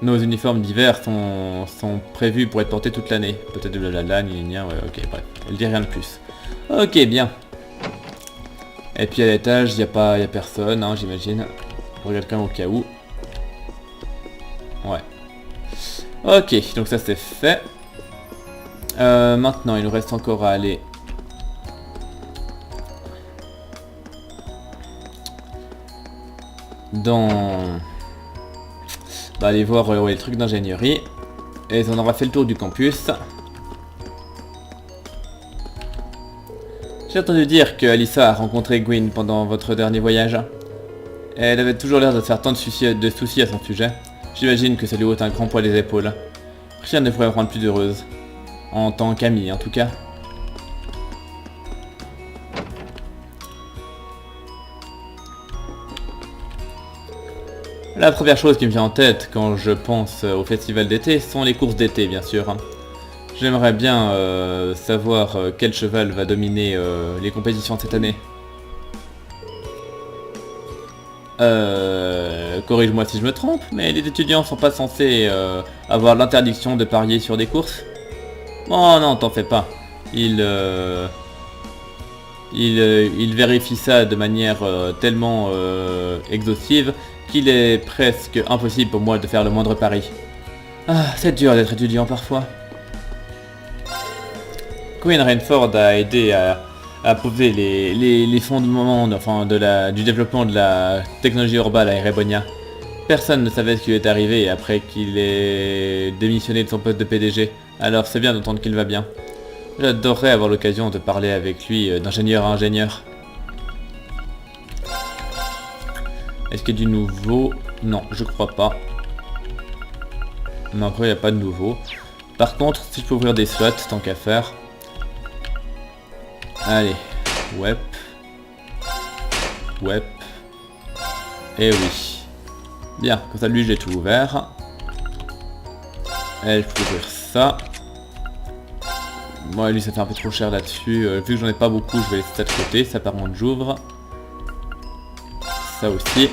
Nos uniformes d'hiver sont prévus pour être portés toute l'année. Peut-être de blablabla, ouais, ok, bref. Elle dit rien de plus. Ok, bien. Et puis à l'étage, y a personne, hein, j'imagine. Je regarde quand même au cas où. Ouais. Ok, donc ça c'est fait. Maintenant, il nous reste encore à aller... aller voir les trucs d'ingénierie. Et on aura fait le tour du campus. J'ai entendu dire que Alyssa a rencontré Gwyn pendant votre dernier voyage. Elle avait toujours l'air de se faire tant de soucis à son sujet. J'imagine que ça lui ôte un grand poids des épaules. Rien ne pourrait me rendre plus heureuse. En tant qu'amie, en tout cas. La première chose qui me vient en tête quand je pense au festival d'été sont les courses d'été, bien sûr. J'aimerais bien savoir quel cheval va dominer les compétitions cette année. Corrige-moi si je me trompe, mais les étudiants sont pas censés avoir l'interdiction de parier sur des courses? Oh non, t'en fais pas. Il vérifie ça de manière tellement exhaustive qu'il est presque impossible pour moi de faire le moindre pari. Ah, c'est dur d'être étudiant parfois. Queen Rainford a aidé à poser les fondements du développement de la technologie Orbal à Erebonia. Personne ne savait ce qui lui est arrivé après qu'il ait démissionné de son poste de PDG, alors c'est bien d'entendre qu'il va bien. J'adorerais avoir l'occasion de parler avec lui d'ingénieur à ingénieur. Est-ce qu'il y a du nouveau? Non, je crois pas. Non, après il n'y a pas de nouveau. Par contre, si je peux ouvrir des slots, tant qu'à faire. Allez, web. Web. Et oui. Bien, comme ça lui j'ai tout ouvert. Et je peux ouvrir ça. Moi lui ça fait un peu trop cher là-dessus. Vu que j'en ai pas beaucoup, je vais laisser ça de côté. Ça par contre j'ouvre. Ça aussi.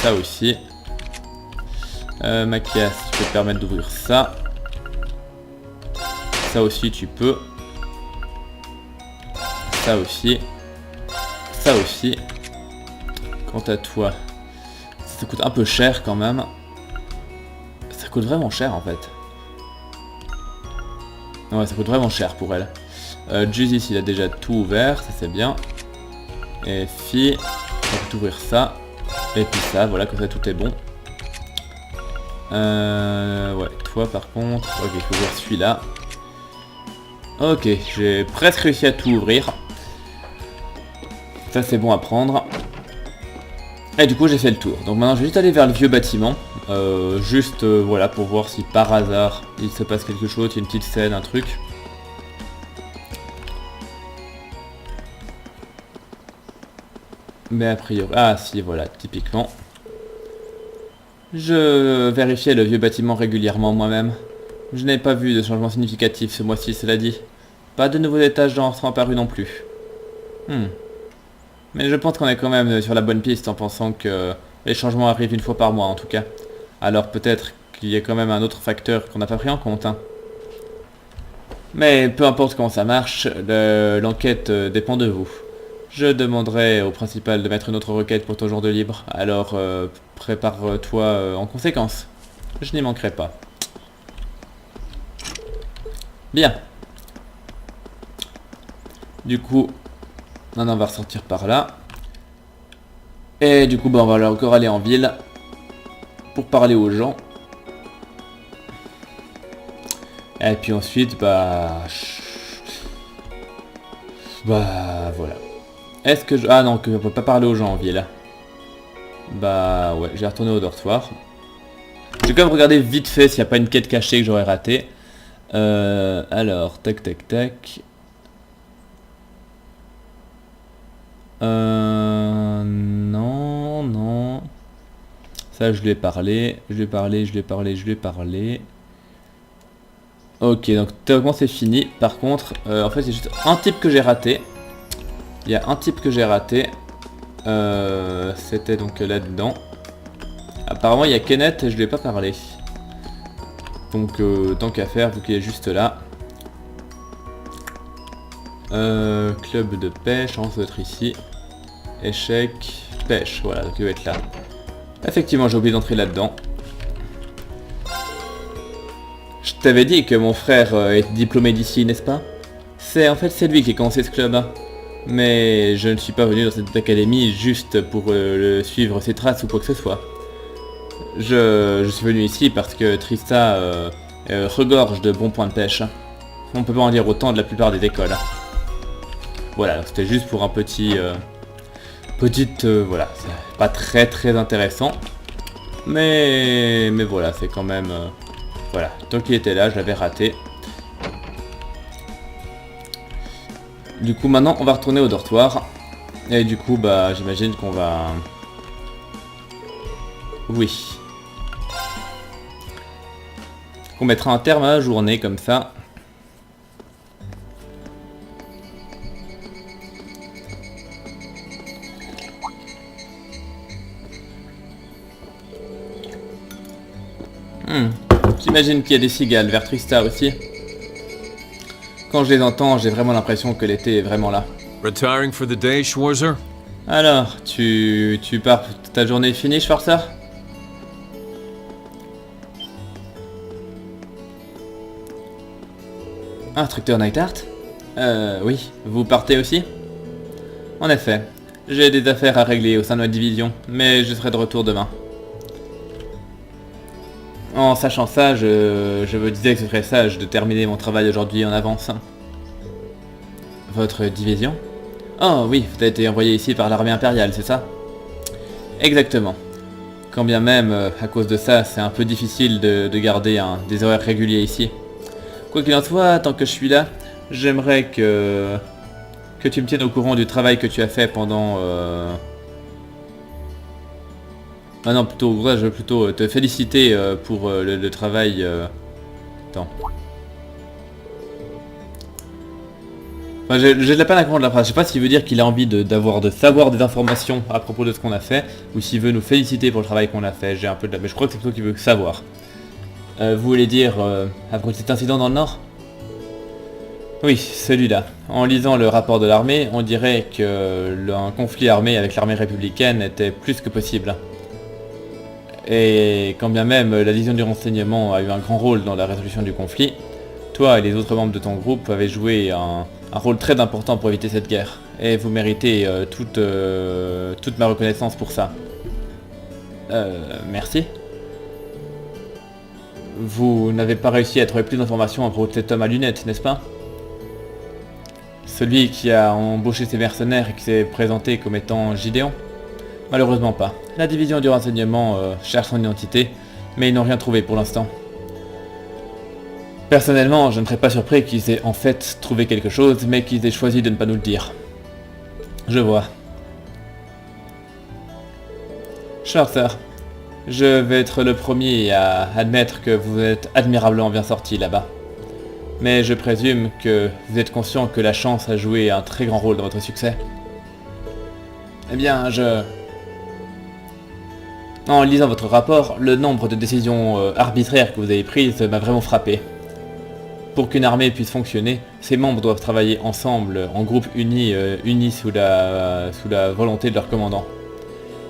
Ça aussi. Machias, tu peux te permettre d'ouvrir ça. Ça aussi tu peux. Ça aussi. Ça aussi. Quant à toi, ça coûte un peu cher quand même. Ça coûte vraiment cher en fait. Ouais, ça coûte vraiment cher pour elle. Juice, il a déjà tout ouvert, ça c'est bien. Et Fi, on peut ouvrir ça. Et puis ça, voilà, comme ça tout est bon. Ouais, toi par contre, ok, il faut ouvrir celui-là. Ok, j'ai presque réussi à tout ouvrir. Ça c'est bon à prendre. Et du coup j'ai fait le tour. Donc maintenant je vais juste aller vers le vieux bâtiment. Voilà, pour voir si par hasard il se passe quelque chose, il y a une petite scène, un truc. Mais a priori... Ah si, voilà, typiquement. Je vérifiais le vieux bâtiment régulièrement moi-même. Je n'ai pas vu de changement significatif ce mois-ci, cela dit. Pas de nouveaux étages genre sont apparus non plus. Mais je pense qu'on est quand même sur la bonne piste en pensant que les changements arrivent une fois par mois en tout cas. Alors peut-être qu'il y a quand même un autre facteur qu'on n'a pas pris en compte. Hein. Mais peu importe comment ça marche, l'enquête dépend de vous. Je demanderai au principal de mettre une autre requête pour ton jour de libre. Alors prépare-toi en conséquence. Je n'y manquerai pas. Bien. Du coup, maintenant on va ressortir par là. Et du coup, bah, on va encore aller en ville pour parler aux gens. Et puis ensuite, bah voilà. Est-ce que je... Ah non, que on peut pas parler aux gens en ville. Bah ouais, je vais retourner au dortoir. Je vais quand même regarder vite fait s'il n'y a pas une quête cachée que j'aurais ratée. Alors, tac tac tac. Non. Ça je lui ai parlé. Ok, donc théoriquement c'est fini. Par contre, en fait c'est juste un type que j'ai raté. Il y a un type que j'ai raté. C'était donc là-dedans. Apparemment il y a Kenneth et je lui ai pas parlé. Donc tant qu'à faire, vu qu'il est juste là. Club de pêche, on va être ici. Échec, pêche, voilà, donc il va être là. Effectivement, j'ai oublié d'entrer là-dedans. Je t'avais dit que mon frère est diplômé d'ici, n'est-ce pas? En fait, c'est lui qui a commencé ce club. Mais je ne suis pas venu dans cette académie juste pour suivre ses traces ou quoi que ce soit. Je suis venu ici parce que Trista regorge de bons points de pêche. On peut pas en dire autant de la plupart des écoles. Voilà, c'était juste pour un petit... voilà, c'est pas très intéressant. Mais voilà, c'est quand même... voilà, tant qu'il était là, je l'avais raté. Du coup, maintenant, on va retourner au dortoir. Et du coup, bah, j'imagine qu'on va... Oui. On mettra un terme à la journée, comme ça. J'imagine qu'il y a des cigales vers Trista aussi. Quand je les entends, j'ai vraiment l'impression que l'été est vraiment là. Retiring for the day, Schwarzer? Alors, tu pars, ta journée est finie, Schwarzer? Instructeur Neidhart? Oui, vous partez aussi? En effet, j'ai des affaires à régler au sein de notre division, mais je serai de retour demain. En sachant ça, je me disais que ce serait sage de terminer mon travail aujourd'hui en avance. Votre division? Oh oui, vous avez été envoyé ici par l'armée impériale, c'est ça? Exactement. Quand bien même, à cause de ça, c'est un peu difficile de garder des horaires réguliers ici. Quoi qu'il en soit, tant que je suis là, j'aimerais que tu me tiennes au courant du travail que tu as fait pendant... Ah non, plutôt, je veux plutôt te féliciter pour le travail... Attends. Enfin, j'ai de la peine à comprendre la phrase. Je sais pas s'il veut dire qu'il a envie de savoir des informations à propos de ce qu'on a fait, ou s'il veut nous féliciter pour le travail qu'on a fait. J'ai un peu de la... Mais je crois que c'est plutôt qu'il veut savoir. Vous voulez dire à propos de cet incident dans le Nord? Oui, celui-là. En lisant le rapport de l'armée, on dirait qu'un conflit armé avec l'armée républicaine était plus que possible. Et quand bien même la division du renseignement a eu un grand rôle dans la résolution du conflit, toi et les autres membres de ton groupe avez joué un rôle très important pour éviter cette guerre. Et vous méritez toute ma reconnaissance pour ça. Merci. Vous n'avez pas réussi à trouver plus d'informations à propos de cet homme à lunettes, n'est-ce pas? Celui qui a embauché ses mercenaires et qui s'est présenté comme étant Gideon? Malheureusement pas. La division du renseignement cherche son identité, mais ils n'ont rien trouvé pour l'instant. Personnellement, je ne serais pas surpris qu'ils aient en fait trouvé quelque chose, mais qu'ils aient choisi de ne pas nous le dire. Je vois. Schwarzer, je vais être le premier à admettre que vous êtes admirablement bien sorti là-bas. Mais je présume que vous êtes conscient que la chance a joué un très grand rôle dans votre succès. Eh bien, en lisant votre rapport, le nombre de décisions arbitraires que vous avez prises m'a vraiment frappé. Pour qu'une armée puisse fonctionner, ses membres doivent travailler ensemble, en groupe unis sous la volonté de leur commandant.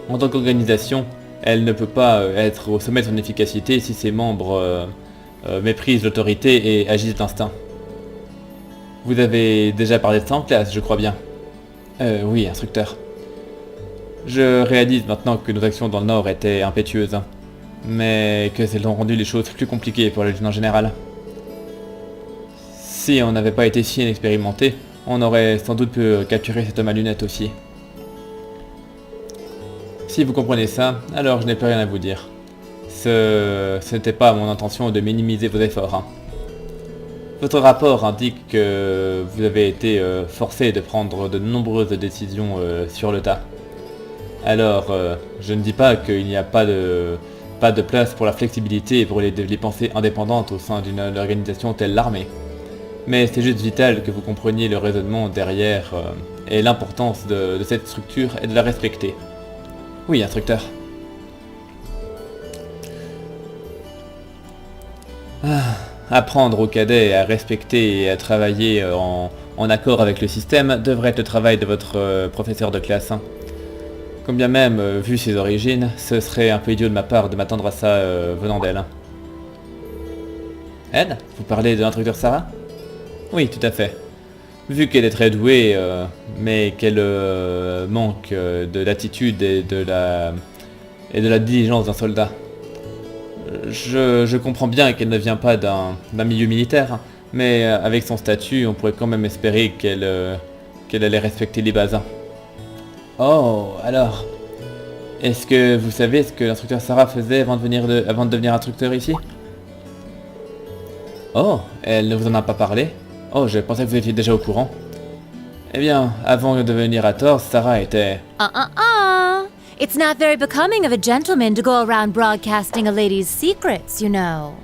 En tant qu'organisation, elle ne peut pas être au sommet de son efficacité si ses membres méprisent l'autorité et agissent d'instinct. Vous avez déjà parlé de ça en classe, je crois bien. Oui, instructeur. Je réalise maintenant que nos actions dans le Nord étaient impétueuses, mais que elles ont rendu les choses plus compliquées pour le lieutenant général. Si on n'avait pas été si inexpérimenté, on aurait sans doute pu capturer cet homme à lunettes aussi. Si vous comprenez ça, alors je n'ai plus rien à vous dire. Ce n'était pas mon intention de minimiser vos efforts. Hein. Votre rapport indique que vous avez été forcé de prendre de nombreuses décisions sur le tas. Alors, je ne dis pas qu'il n'y a pas de place pour la flexibilité et pour les pensées indépendantes au sein d'une organisation telle l'armée. Mais c'est juste vital que vous compreniez le raisonnement derrière et l'importance de cette structure et de la respecter. Oui, instructeur. Apprendre aux cadets à respecter et à travailler en accord avec le système devrait être le travail de votre professeur de classe. Hein. Comme bien même, vu ses origines, ce serait un peu idiot de ma part de m'attendre à ça venant d'elle. Hein. Elle? Vous parlez de l'instructeur Sarah? Oui, tout à fait. Vu qu'elle est très douée, mais qu'elle manque de l'attitude et de la diligence d'un soldat. Je comprends bien qu'elle ne vient pas d'un milieu militaire, mais avec son statut, on pourrait quand même espérer qu'elle allait respecter les bases. Oh, alors, est-ce que vous savez ce que l'instructeur Sarah faisait avant de devenir instructeur ici? Oh, elle ne vous en a pas parlé? Oh, je pensais que vous étiez déjà au courant. Eh bien, avant de devenir Hathor, Sarah était... It's not very becoming of a gentleman to go around broadcasting a lady's secrets, you know.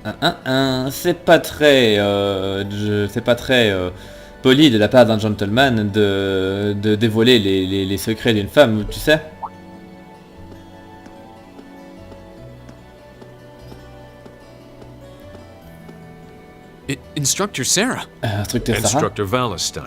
C'est pas très poli de la part d'un gentleman de dévoiler les secrets d'une femme, tu sais. Instructor Sarah. Instructeur Sarah. Instructor Wallenstein.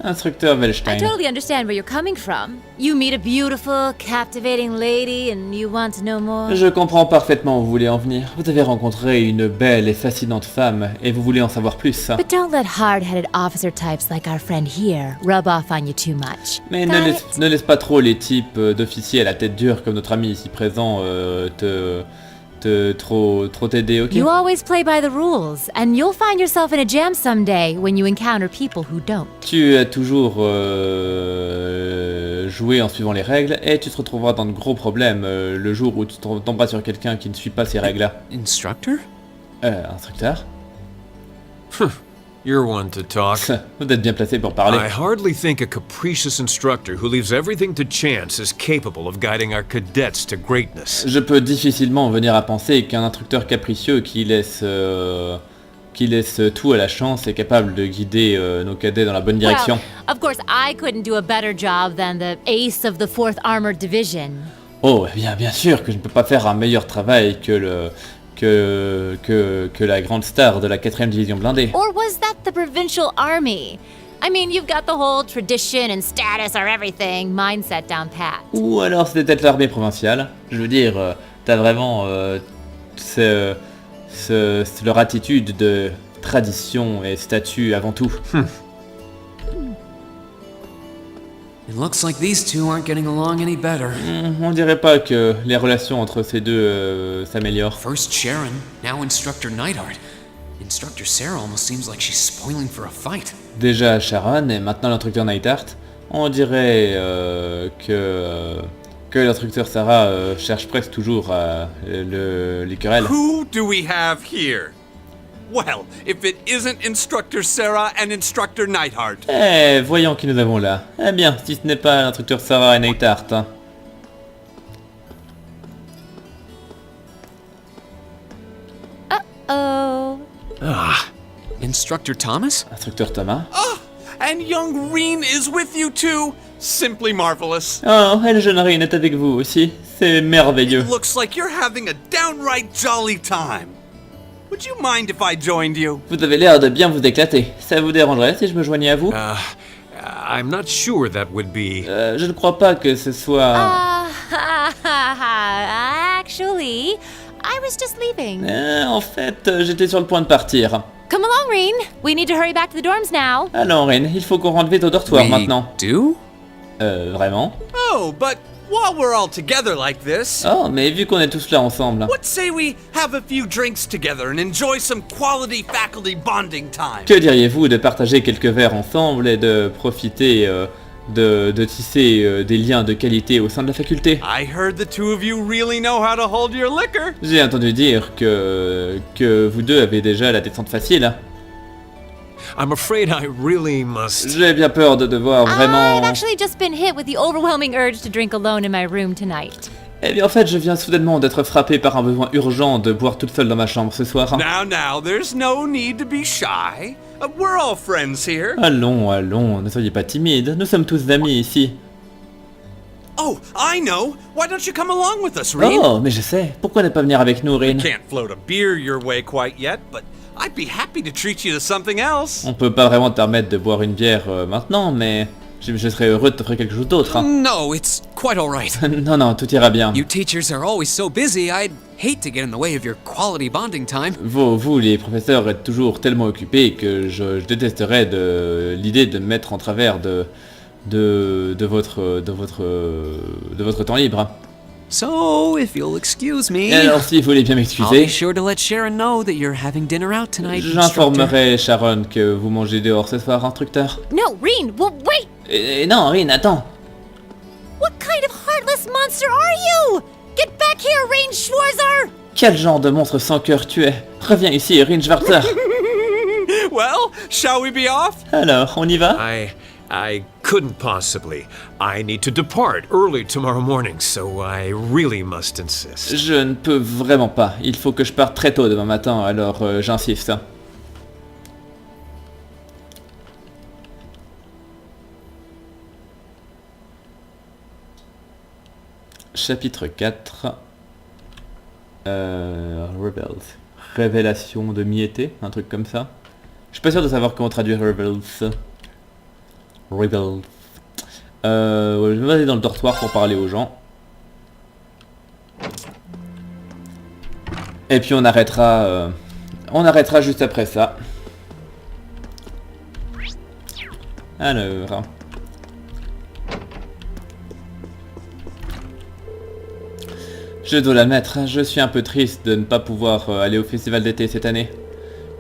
Instructeur Wallenstein. I totally understand where you're coming from. You meet a beautiful, captivating lady and you want to know more. Je comprends parfaitement où vous voulez en venir. Vous avez rencontré une belle et fascinante femme et vous voulez en savoir plus. But don't let hard-headed officer types like our friend here rub off on you too much. Mais ne laisse pas trop les types d'officiers à la tête dure comme notre ami ici présent te trop t'aider, ok? You always play by the rules, and you'll find yourself in a jam someday when you encounter people who don't. Tu as toujours joué en suivant les règles et tu te retrouveras dans de gros problèmes le jour où tu tomberas sur quelqu'un qui ne suit pas ces règles-là. Instructor? Instructeur? You're one to talk. Vous êtes bien placé pour parler. I hardly think a capricious instructor who leaves everything to chance is capable of guiding our cadets to greatness. Je peux difficilement venir à penser qu'un instructeur capricieux qui laisse tout à la chance est capable de guider nos cadets dans la bonne direction. Well, of course, I couldn't do a better job than the ace of the 4th Armored Division. Oh, bien sûr que je ne peux pas faire un meilleur travail que la grande star de la 4ème division blindée. Or was that the Provincial Army? I mean, you've got the whole tradition and status or everything mindset down pat. Ou alors c'était peut-être l'armée provinciale. Je veux dire, t'as vraiment leur attitude de tradition et statut avant tout. It looks like these two aren't getting along any better. On dirait pas que les relations entre ces deux s'améliorent. First Sharon, now Instructor Neidhart. Instructor Sarah almost seems like she's spoiling for a fight. Déjà Sharon et maintenant l'instructeur Neidhart. On dirait que l'instructeur Sarah cherche presque toujours les querelles. Who do we have here? Well, if it isn't Instructor Sarah and Instructor Neidhart. Voyons qui nous avons là. Eh bien, si ce n'est pas l'instructeur Sarah et Neidhart. Hein. Uh-oh. Instructor Thomas? Instructeur Thomas. Oh, and young Reen is with you too. Simply marvelous. Oh, et le jeune Reen est avec vous aussi. C'est merveilleux. It looks like you're having a downright jolly time. Would you mind if I joined you? Vous avez l'air de bien vous éclater. Ça vous dérangerait si je me joignais à vous? I'm not sure that would be... je ne crois pas que ce soit... Actually, I was just leaving. En fait, j'étais sur le point de partir. Come along, Reen. We need to hurry back to the dorms now. Allons, Reen, il faut qu'on rentre vite au dortoir maintenant. Do? Vraiment? Oh, but while we're all together like this... Oh, mais vu qu'on est tous là ensemble... What say we have a few drinks together and enjoy some quality faculty bonding time? Que diriez-vous de partager quelques verres ensemble et de profiter de tisser des liens de qualité au sein de la faculté? I heard the two of you really know how to hold your liquor. J'ai entendu dire que vous deux avez déjà la descente facile. I'm afraid I really must... J'ai bien peur de devoir vraiment... I've actually just been hit with the overwhelming urge to drink alone in my room tonight. Eh bien en fait, je viens soudainement d'être frappé par un besoin urgent de boire toute seule dans ma chambre ce soir. Now, there's no need to be shy. We're all friends here. Allons, ne soyez pas timide. Nous sommes tous amis ici. Oh, I know. Why don't you come along with us, Reen? Oh, mais je sais. Pourquoi ne pas venir avec nous, Reen? Can't float a beer your way quite yet, but I'd be happy to treat you to something else. On peut pas vraiment te permettre de boire une bière maintenant, mais je serais heureux de t'offrir quelque chose d'autre. No, it's quite all right. Non, tout ira bien. You teachers are always so busy, I'd hate to get in the way of your quality bonding time. Vous, les professeurs, êtes toujours tellement occupés que je détesterais l'idée de me mettre en travers de votre temps libre. So, if you'll excuse me, et alors, si vous voulez bien m'excuser, I'll be sure to let Sharon know that you're having dinner out tonight. J'informerai Sharon que vous mangez dehors ce soir, instructeur. No, Reen, well, wait! Non, Reen, attends. What kind of heartless monster are you? Get back here, Reen Schwarzer! Quel genre de monstre sans cœur tu es? Reviens ici, Reen Schwarzer. Well, shall we be off? Alors, on y va? I couldn't possibly. I need to depart early tomorrow morning, so I really must insist. Je ne peux vraiment pas. Il faut que je parte très tôt demain matin, alors j'insiste. Chapitre 4. Rebels. Révélation de mi-été, un truc comme ça. Je suis pas sûr de savoir comment traduire Rebels. Je vais aller dans le dortoir pour parler aux gens. Et puis on arrêtera juste après ça. Alors. Je dois l'admettre, je suis un peu triste de ne pas pouvoir aller au festival d'été cette année.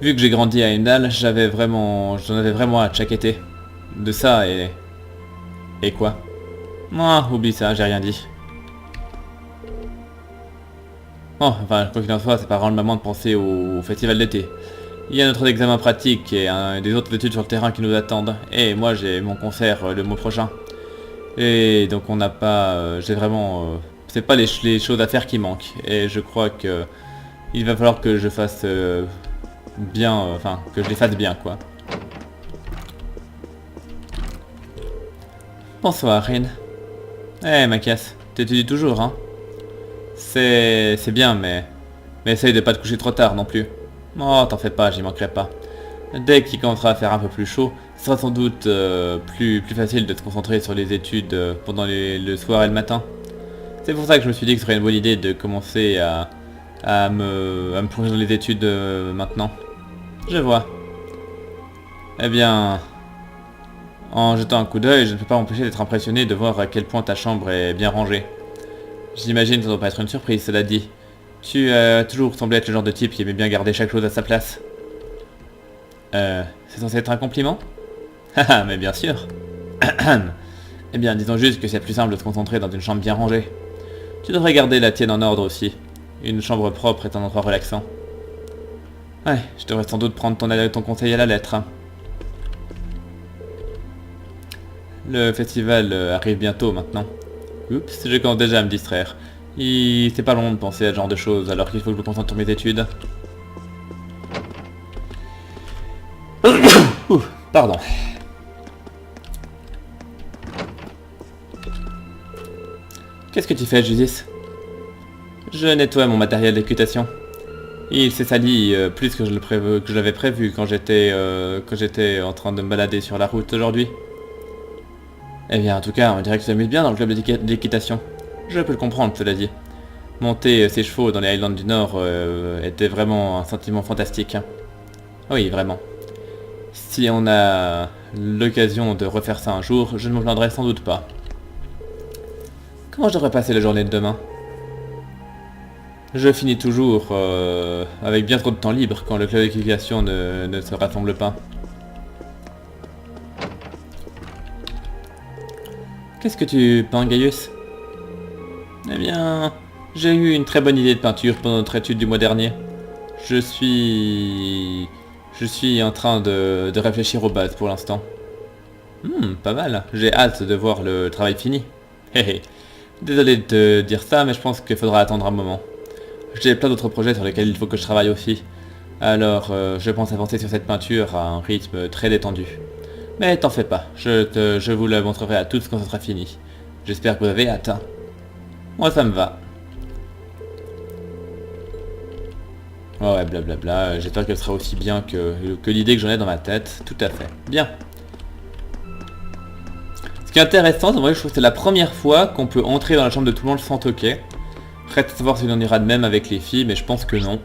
Vu que j'ai grandi à Heimdall, j'en avais vraiment hâte chaque été. De ça et... Et quoi? Ah, oublie ça, j'ai rien dit. Bon, enfin, quoi qu'il en soit, c'est pas vraiment le moment de penser au festival d'été. Il y a notre examen pratique et des autres études sur le terrain qui nous attendent. Et moi, j'ai mon concert le mois prochain. Et donc on n'a pas... j'ai vraiment... c'est pas les choses à faire qui manquent. Et je crois que... il va falloir que je fasse... bien... enfin, que je les fasse bien, quoi. Bonsoir, Rin. Eh, Machias, t'étudies toujours, hein? C'est bien, mais essaye de pas te coucher trop tard non plus. Oh, t'en fais pas, j'y manquerai pas. Dès qu'il commencera à faire un peu plus chaud, ce sera sans doute plus facile de se concentrer sur les études pendant le soir et le matin. C'est pour ça que je me suis dit que ce serait une bonne idée de commencer à me plonger dans les études maintenant. Je vois. Eh bien... en jetant un coup d'œil, je ne peux pas m'empêcher d'être impressionné de voir à quel point ta chambre est bien rangée. J'imagine que ça doit pas être une surprise, cela dit. Tu as toujours semblé être le genre de type qui aimait bien garder chaque chose à sa place. C'est censé être un compliment? Haha, mais bien sûr. Eh bien, disons juste que c'est plus simple de se concentrer dans une chambre bien rangée. Tu devrais garder la tienne en ordre aussi. Une chambre propre est un endroit relaxant. Ouais, je devrais sans doute prendre ton conseil à la lettre. Le festival arrive bientôt maintenant. Oups, je commence déjà à me distraire. C'est pas long de penser à ce genre de choses alors qu'il faut que je me concentre sur mes études. Ouh, pardon. Qu'est-ce que tu fais, Judith? Je nettoie mon matériel d'équitation. Il s'est sali plus que je l'avais prévu quand j'étais en train de me balader sur la route aujourd'hui. Eh bien, en tout cas, on dirait que tu t'amuses bien dans le club d'équitation. Je peux le comprendre, cela dit. Monter ses chevaux dans les Highlands du Nord était vraiment un sentiment fantastique. Oui, vraiment. Si on a l'occasion de refaire ça un jour, je ne me plaindrai sans doute pas. Comment je devrais passer la journée de demain? Je finis toujours avec bien trop de temps libre quand le club d'équitation ne se rassemble pas. Qu'est-ce que tu peins, Gaius? Eh bien, j'ai eu une très bonne idée de peinture pendant notre étude du mois dernier. Je suis en train de réfléchir aux bases pour l'instant. Pas mal. J'ai hâte de voir le travail fini. Désolé de te dire ça, mais je pense qu'il faudra attendre un moment. J'ai plein d'autres projets sur lesquels il faut que je travaille aussi. Alors, je pense avancer sur cette peinture à un rythme très détendu. Mais t'en fais pas, je vous la montrerai à tous quand ça sera fini. J'espère que vous avez hâte. Moi ça me va. Ouais, blablabla, j'espère qu'elle sera aussi bien que l'idée que j'en ai dans ma tête. Tout à fait. Bien. Ce qui est intéressant, c'est vrai que je trouve que c'est la première fois qu'on peut entrer dans la chambre de tout le monde sans toquer. Reste à savoir si on ira de même avec les filles, mais je pense que non.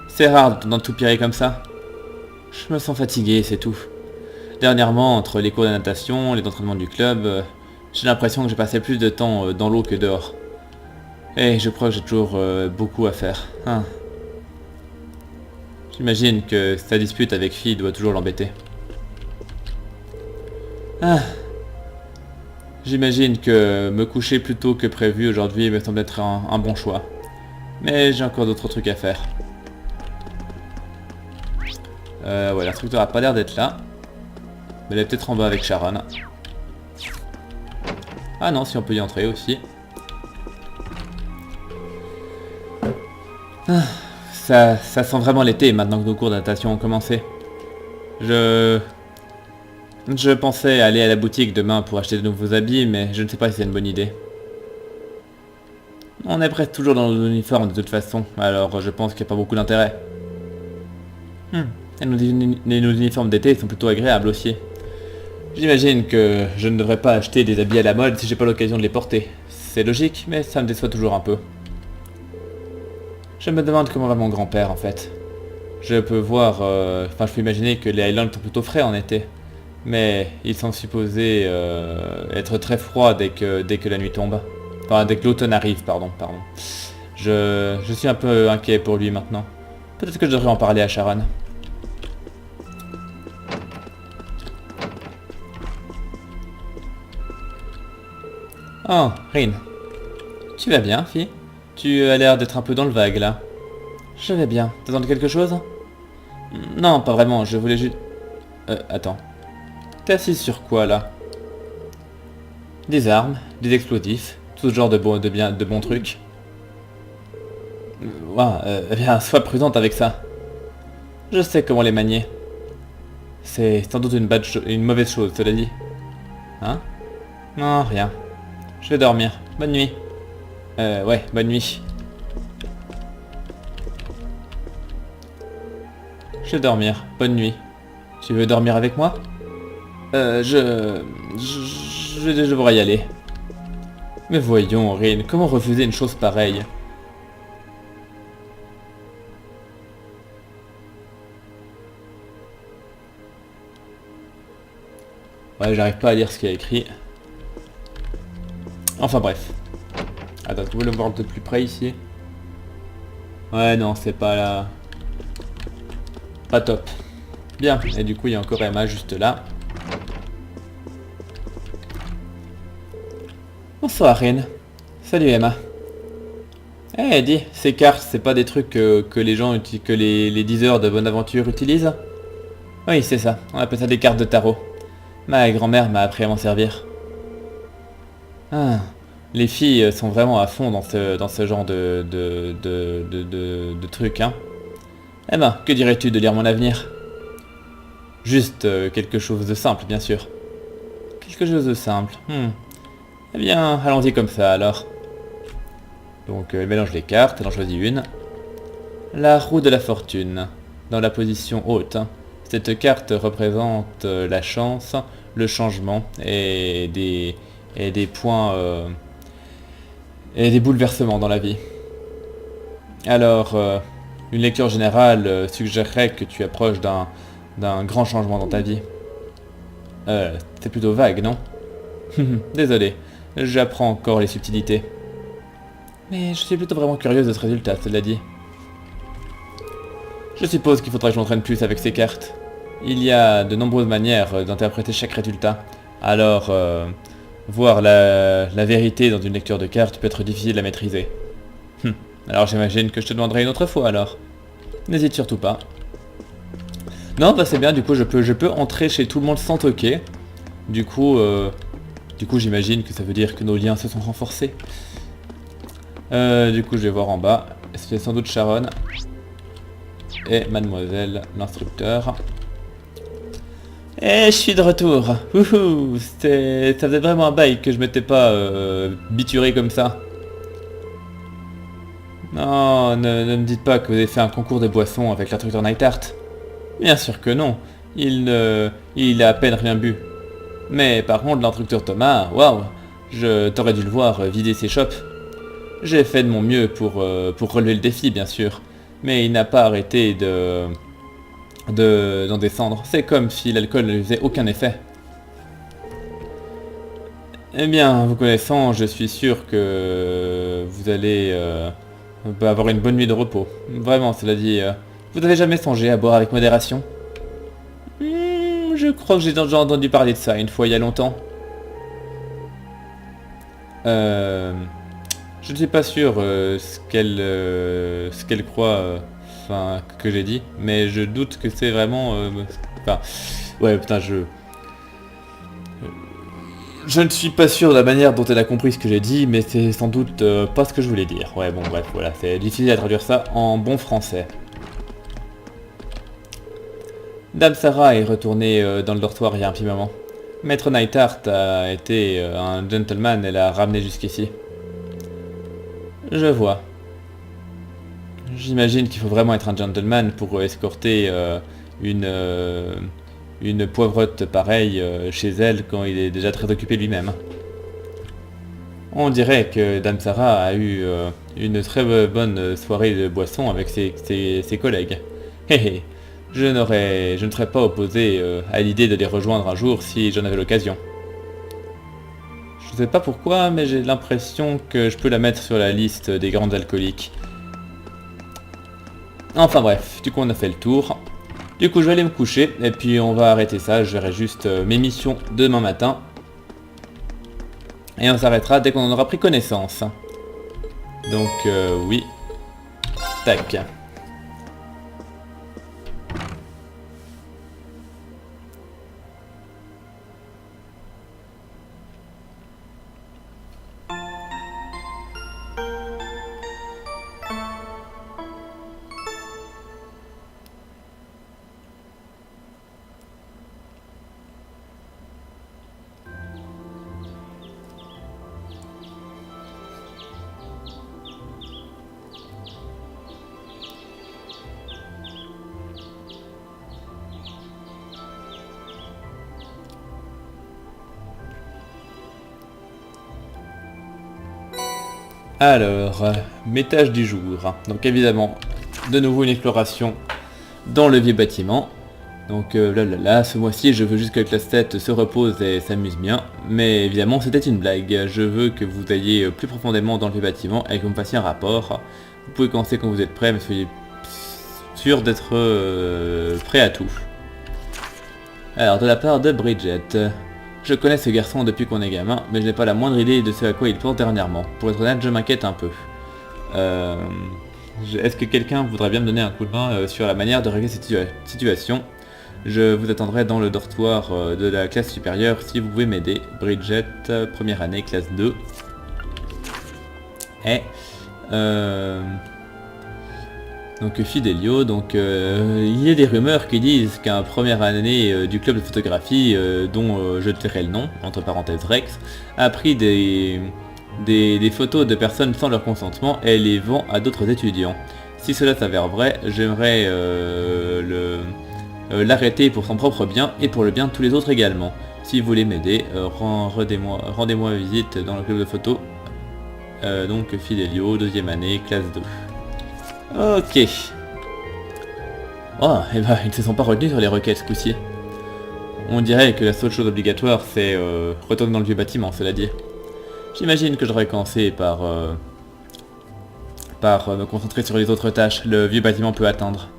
C'est rare d'empirer comme ça. Je me sens fatigué, c'est tout. Dernièrement, entre les cours de natation, les entraînements du club, j'ai l'impression que j'ai passé plus de temps dans l'eau que dehors. Et je crois que j'ai toujours beaucoup à faire. J'imagine que sa dispute avec Fille doit toujours l'embêter. J'imagine que me coucher plus tôt que prévu aujourd'hui me semble être un bon choix. Mais j'ai encore d'autres trucs à faire. Ouais, l'instructeur a pas l'air d'être là. Mais elle est peut-être en bas avec Sharon. Ah non, si on peut y entrer aussi. Ça sent vraiment l'été maintenant que nos cours de natation ont commencé. Je pensais aller à la boutique demain pour acheter de nouveaux habits, mais je ne sais pas si c'est une bonne idée. On est presque toujours dans nos uniformes de toute façon, alors je pense qu'il n'y a pas beaucoup d'intérêt. Et nos uniformes d'été sont plutôt agréables aussi. J'imagine que je ne devrais pas acheter des habits à la mode si j'ai pas l'occasion de les porter. C'est logique, mais ça me déçoit toujours un peu. Je me demande comment va mon grand-père en fait. Je peux voir... je peux imaginer que les Highlands sont plutôt frais en été. Mais ils sont supposés être très froids dès que la nuit tombe. Enfin, dès que l'automne arrive, pardon. Je suis un peu inquiet pour lui maintenant. Peut-être que je devrais en parler à Sharon. Oh, Rin. Tu vas bien, fille? Tu as l'air d'être un peu dans le vague, là. Je vais bien. T'attends quelque chose? Non, pas vraiment, je voulais juste... attends. T'es assise sur quoi, là? Des armes, des explosifs, tout ce genre de bons trucs. Eh bien, sois prudente avec ça. Je sais comment les manier. C'est sans doute une mauvaise chose, cela dit. Hein? Non, rien. Je vais dormir. Bonne nuit. Ouais, bonne nuit. Je vais dormir. Bonne nuit. Tu veux dormir avec moi? Je devrais y aller. Mais voyons, Rin, comment refuser une chose pareille? Ouais, j'arrive pas à lire ce qu'il y a écrit. Enfin bref. Attends, vous voulez le voir de plus près ici? Ouais, non, c'est pas là. Pas top. Bien, et du coup, il y a encore Emma juste là. Bonsoir, Rin. Salut, Emma. Eh, dis, ces cartes, c'est pas des trucs que les gens que les diseurs de bonne aventure utilisent? Oui, c'est ça. On appelle ça des cartes de tarot. Ma grand-mère m'a appris à m'en servir. Ah, les filles sont vraiment à fond dans ce genre de trucs, hein. Emma, que dirais-tu de lire mon avenir? Juste quelque chose de simple, bien sûr. Quelque chose de simple. Eh bien, allons-y comme ça, alors. Donc, elle mélange les cartes, elle en choisit une. La roue de la fortune, dans la position haute. Cette carte représente la chance, le changement et des points et des bouleversements dans la vie. Alors, une lecture générale suggérerait que tu approches d'un grand changement dans ta vie. C'est plutôt vague, non? Désolé, j'apprends encore les subtilités. Mais je suis plutôt vraiment curieuse de ce résultat, cela dit. Je suppose qu'il faudrait que je m'entraîne plus avec ces cartes. Il y a de nombreuses manières d'interpréter chaque résultat. Alors, voir la vérité dans une lecture de cartes peut être difficile à maîtriser. Alors j'imagine que je te demanderai une autre fois alors. N'hésite surtout pas. Non, bah c'est bien, du coup je peux entrer chez tout le monde sans toquer. Du coup j'imagine que ça veut dire que nos liens se sont renforcés. Du coup je vais voir en bas. C'est sans doute Sharon. Et mademoiselle l'instructeur. Et je suis de retour. Wouhou, ça faisait vraiment un bail que je m'étais pas bituré comme ça. Non, ne me dites pas que vous avez fait un concours de boissons avec l'instructeur Neidhart. Bien sûr que non. Il a à peine rien bu. Mais par contre, l'instructeur Thomas, waouh, t'aurais dû le voir vider ses chopes. J'ai fait de mon mieux pour relever le défi, bien sûr. Mais il n'a pas arrêté d'en descendre. C'est comme si l'alcool ne lui faisait aucun effet. Eh bien, vous connaissant, je suis sûr que vous allez avoir une bonne nuit de repos. Vraiment, cela dit, vous n'avez jamais songé à boire avec modération? Je crois que j'ai déjà entendu parler de ça une fois il y a longtemps. Je ne suis pas sûr ce qu'elle croit, enfin, que j'ai dit, mais je doute que c'est vraiment... enfin, ouais, putain, je ne suis pas sûr de la manière dont elle a compris ce que j'ai dit, mais c'est sans doute pas ce que je voulais dire. Ouais, bon, bref, voilà, c'est difficile à traduire ça en bon français. Dame Sarah est retournée dans le dortoir il y a un petit moment. Maître Neidhart a été un gentleman et l'a ramené jusqu'ici. Je vois. J'imagine qu'il faut vraiment être un gentleman pour escorter une poivrotte pareille chez elle quand il est déjà très occupé lui-même. On dirait que Dame Sarah a eu une très bonne soirée de boisson avec ses collègues. Hé hé, je ne serais pas opposé à l'idée de les rejoindre un jour si j'en avais l'occasion. Je sais pas pourquoi, mais j'ai l'impression que je peux la mettre sur la liste des grandes alcooliques. Enfin bref, du coup on a fait le tour. Du coup je vais aller me coucher, et puis on va arrêter ça, je verrai juste mes missions demain matin. Et on s'arrêtera dès qu'on en aura pris connaissance. Donc oui. Tac. Alors, mes tâches du jour. Donc évidemment, de nouveau une exploration dans le vieux bâtiment. Donc ce mois-ci, je veux juste que la classe 7 se repose et s'amuse bien. Mais évidemment, c'était une blague. Je veux que vous alliez plus profondément dans le vieux bâtiment et que vous me fassiez un rapport. Vous pouvez commencer quand vous êtes prêt, mais soyez sûr d'être prêt à tout. Alors, de la part de Bridget. Je connais ce garçon depuis qu'on est gamin, mais je n'ai pas la moindre idée de ce à quoi il pense dernièrement. Pour être honnête, je m'inquiète un peu. Est-ce que quelqu'un voudrait bien me donner un coup de main sur la manière de régler cette situation? Je vous attendrai dans le dortoir de la classe supérieure si vous pouvez m'aider. Bridget, première année, classe 2. Et... donc Fidelio, donc il y a des rumeurs qui disent qu'un première année du club de photographie, dont je tairai le nom, entre parenthèses Rex, a pris des photos de personnes sans leur consentement et les vend à d'autres étudiants. Si cela s'avère vrai, j'aimerais l'arrêter pour son propre bien et pour le bien de tous les autres également. Si vous voulez m'aider, rendez-moi visite dans le club de photo. Donc Fidelio, deuxième année, classe 2. Ok. Oh, et bah, ils ne se sont pas retenus sur les requêtes ce coup-ci. On dirait que la seule chose obligatoire, c'est retourner dans le vieux bâtiment, cela dit. J'imagine que j'aurais commencé par me concentrer sur les autres tâches. Le vieux bâtiment peut attendre.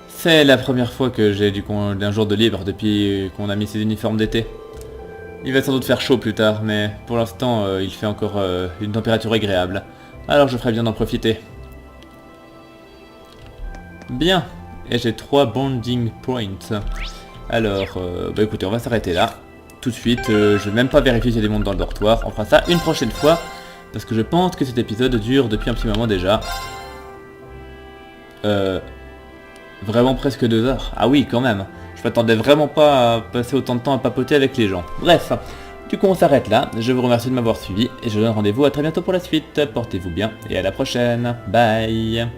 C'est la première fois que j'ai un jour de libre depuis qu'on a mis ces uniformes d'été. Il va sans doute faire chaud plus tard, mais pour l'instant, il fait encore une température agréable. Alors je ferais bien d'en profiter. Bien. Et j'ai 3 bonding points. Alors, bah écoutez, on va s'arrêter là. Tout de suite, je vais même pas vérifier s'il y a des mondes dans le dortoir. On fera ça une prochaine fois. Parce que je pense que cet épisode dure depuis un petit moment déjà. Vraiment presque 2 heures. Ah oui, quand même. Je m'attendais vraiment pas à passer autant de temps à papoter avec les gens. Bref. Du coup on s'arrête là, je vous remercie de m'avoir suivi et je vous donne rendez-vous à très bientôt pour la suite. Portez-vous bien et à la prochaine. Bye.